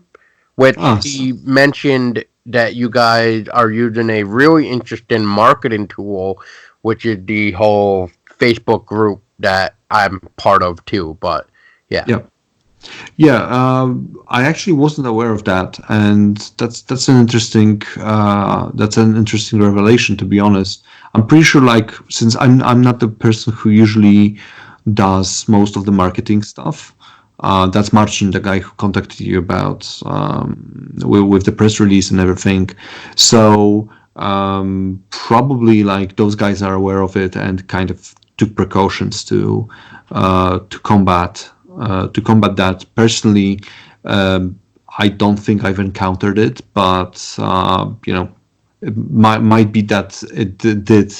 A: Which
C: Ah,
A: he mentioned that you guys are using a really interesting marketing tool, which is the whole Facebook group that I'm part of too. But yeah.
C: yeah. Yeah, I actually wasn't aware of that, and that's an interesting revelation. To be honest, I'm pretty sure, like, since I'm not the person who usually does most of the marketing stuff. That's Marcin, the guy who contacted you about with the press release and everything. So probably like those guys are aware of it and kind of took precautions to combat that. Personally, I don't think I've encountered it, but it might be that it did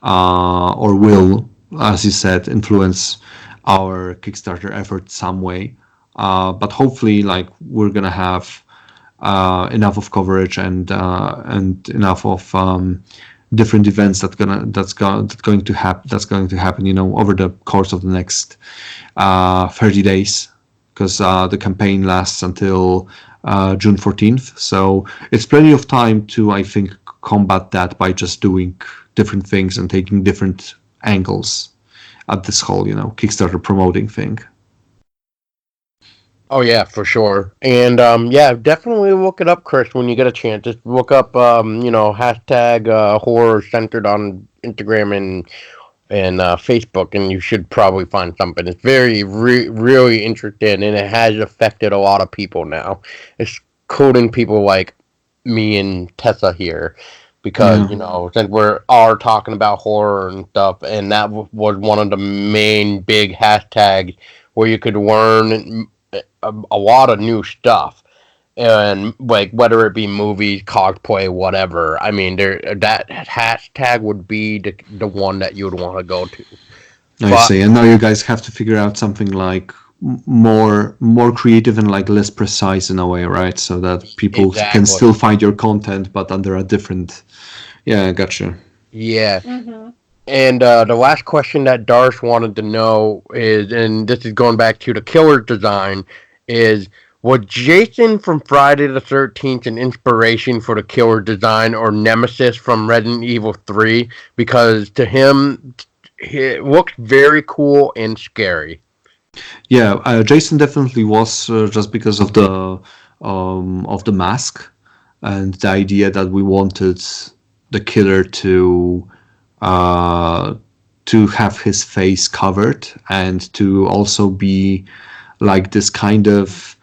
C: or will, as you said, influence our Kickstarter effort some way. But hopefully, like we're gonna have enough of coverage and enough of different events that's going to happen. Over the course of the next 30 days, because the campaign lasts until June 14th. So it's plenty of time to, I think, combat that by just doing different things and taking different angles at this whole, Kickstarter promoting thing.
A: Oh yeah, for sure. And yeah, definitely look it up, Chris, when you get a chance. Just look up hashtag horror centered on Instagram and Facebook, and you should probably find something. It's really interesting, and it has affected a lot of people now, including people like me and Tessa here, because
C: Yeah.
A: since we're all talking about horror and stuff, and that was one of the main big hashtags where you could learn a lot of new stuff. And like whether it be movies, cosplay, whatever. I mean, that hashtag would be the one that you would want to go to.
C: I
A: But
C: see. And now you guys have to figure out something like more creative and like less precise in a way, right? So that people can
A: exactly,
C: still find your content, but under a different. Yeah, gotcha.
A: yeah.
B: Mm-hmm.
A: And the last question that Darsh wanted to know is, and this is going back to the killer's design, is was Jason from Friday the 13th an inspiration for the killer design or Nemesis from Resident Evil 3? Because to him, it looks very cool and scary.
C: Yeah, Jason definitely was just because of the mask and the idea that we wanted the killer uh, to have his face covered and to also be like this kind of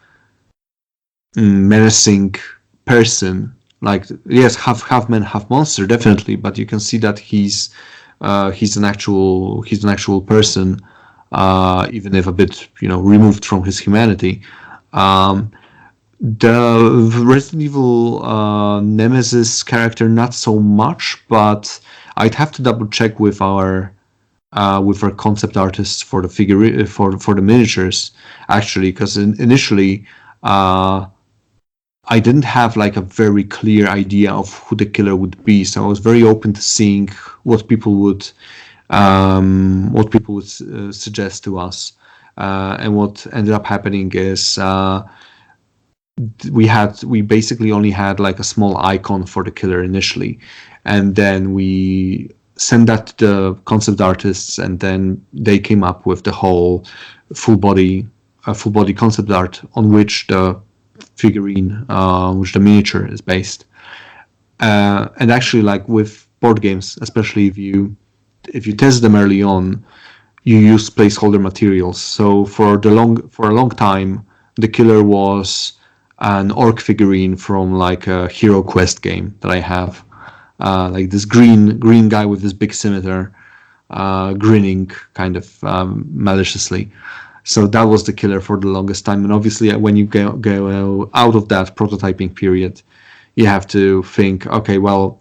C: menacing person. Like yes, half man, half monster, definitely. But you can see that he's an actual person, even if a bit removed from his humanity. Um, the Resident Evil Nemesis character, not so much, but I'd have to double check with our concept artists for the figure for the miniatures actually, because initially I didn't have like a very clear idea of who the killer would be, so I was very open to seeing what people would suggest to us. And what ended up happening is we basically only had like a small icon for the killer initially, and then we sent that to the concept artists, and then they came up with the whole full body concept art on which the figurine, which the miniature is based. And actually, like with board games, especially if you test them early on, you use placeholder materials. So for a long time, the killer was an orc figurine from like a Hero Quest game that I have, like this green guy with this big scimitar, grinning kind of maliciously. So that was the killer for the longest time. And obviously, when you go out of that prototyping period, you have to think, okay, well,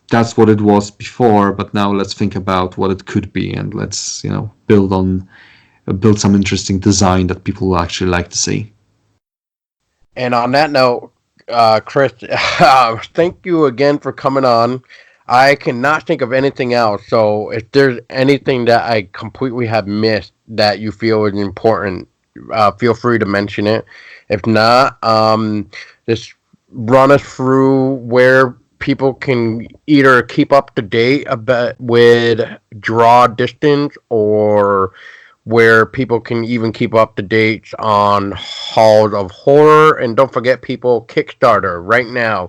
C: that's what it was before, but now let's think about what it could be, and let's build some interesting design that people will actually like to see.
A: And on that note, Chris, thank you again for coming on. I cannot think of anything else. So if there's anything that I completely have missed that you feel is important, feel free to mention it. If not, just run us through where people can either keep up to date about with draw distance, or where people can even keep up to date on Halls of Horror. And don't forget, people, Kickstarter right now.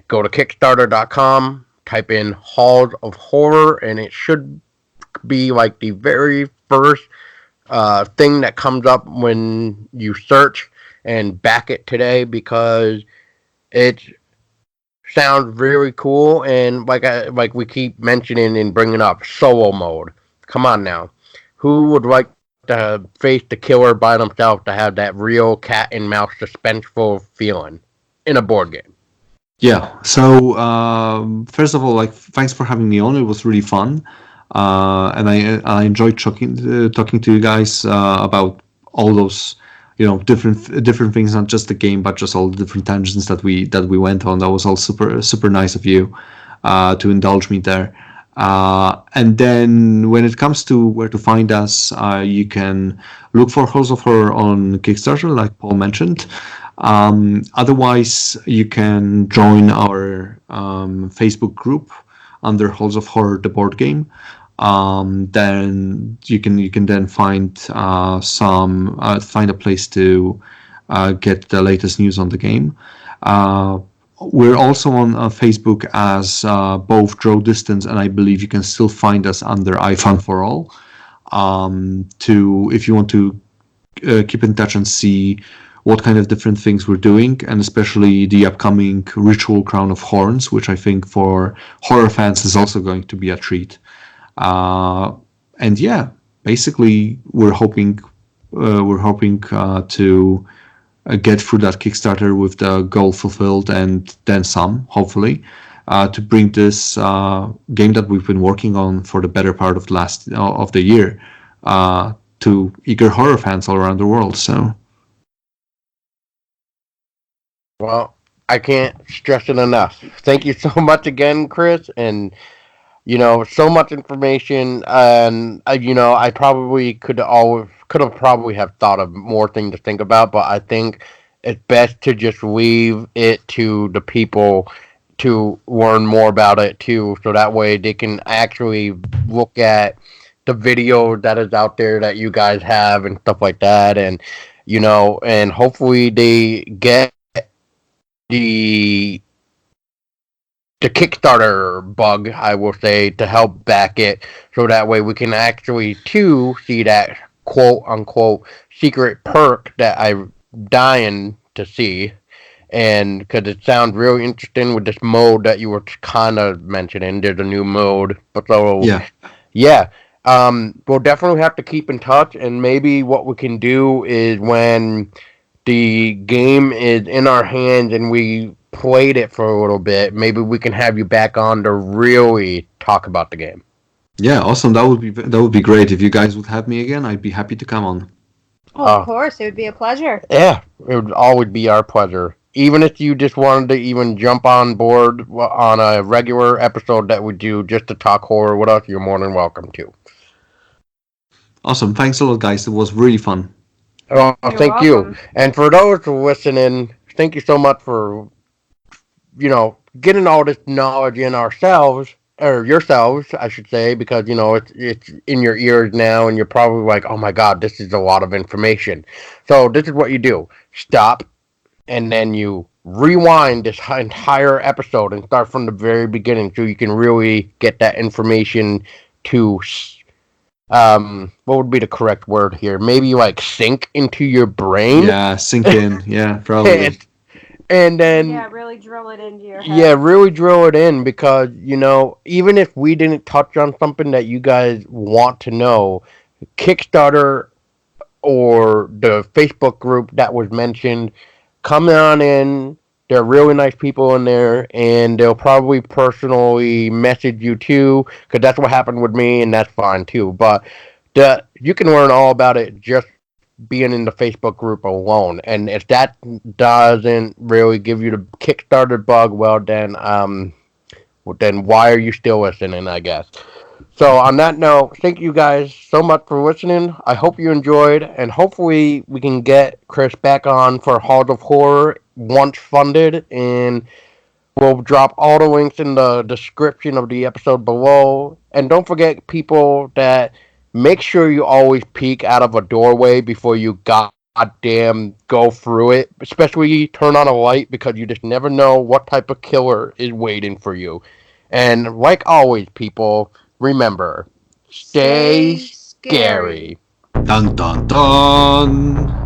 A: Go to Kickstarter.com, type in Halls of Horror, and it should be like the very first thing that comes up when you search, and back it today because it sounds really cool. And like we keep mentioning and bringing up, solo mode. Come on now, who would like to face the killer by themselves to have that real cat and mouse suspenseful feeling in a board game?
C: Yeah. So first of all, like, thanks for having me on. It was really fun, and I enjoyed talking to you guys about all those different things, not just the game, but just all the different tangents that we went on. That was all super nice of you to indulge me there. And then when it comes to where to find us, you can look for Halls of Horror on Kickstarter, like Paul mentioned. Otherwise, you can join our Facebook group under Halls of Horror, the board game. Then you can then find find a place to get the latest news on the game. We're also on Facebook as both Draw Distance, and I believe you can still find us under iFun for All. If you want to keep in touch and see what kind of different things we're doing, and especially the upcoming Ritual Crown of Horns, which I think for horror fans is also going to be a treat. And yeah, basically we're hoping we're hoping to get through that Kickstarter with the goal fulfilled and then some, hopefully, to bring this game that we've been working on for the better part of the year to eager horror fans all around the world. So,
A: Well, I can't stress it enough. Thank you so much again, Chris, and so much information, and I probably could have probably have thought of more things to think about, but I think it's best to just leave it to the people to learn more about it too, so that way they can actually look at the video that is out there that you guys have and stuff like that, and and hopefully they get the the Kickstarter bug, I will say, to help back it, so that way we can actually too see that quote unquote secret perk that I'm dying to see, and because it sounds really interesting with this mode that you were kind of mentioning. There's a new mode, but so
C: yeah.
A: yeah. We'll definitely have to keep in touch, and maybe what we can do is when the game is in our hands and we played it for a little bit, maybe we can have you back on to really talk about the game.
C: Yeah, awesome. That would be great. If you guys would have me again, I'd be happy to come on.
B: Oh, of course, it would be a pleasure.
A: Yeah, it would always be our pleasure. Even if you just wanted to even jump on board on a regular episode that we do just to talk horror with us, you're more than welcome to.
C: Awesome. Thanks a lot, guys. It was really fun.
A: Oh,
B: You're
A: thank you.
B: welcome.
A: And for those listening, thank you so much for getting all this knowledge in ourselves, or yourselves, I should say, because it's in your ears now, and you're probably like, oh my god, this is a lot of information. So this is what you do: stop, and then you rewind this entire episode and start from the very beginning, so you can really get that information to what would be the correct word here? Maybe like sink into your brain.
C: Yeah, sink in. Yeah, probably.
A: And then
B: Yeah, really drill it into your head.
A: yeah, really drill it in, because even if we didn't touch on something that you guys want to know, Kickstarter or the Facebook group that was mentioned, come on in. They're really nice people in there, and they'll probably personally message you too, because that's what happened with me, and that's fine too. But you can learn all about it just being in the Facebook group alone. And if that doesn't really give you the Kickstarter bug, then why are you still listening, I guess. So on that note, thank you guys so much for listening. I hope you enjoyed, and hopefully we can get Chris back on for Halls of Horror once funded, and we'll drop all the links in the description of the episode below. And don't forget, people, that make sure you always peek out of a doorway before you goddamn go through it. Especially turn on a light, because you just never know what type of killer is waiting for you. And like always, people, remember, stay
B: Stay scary.
A: scary.
C: Dun dun dun.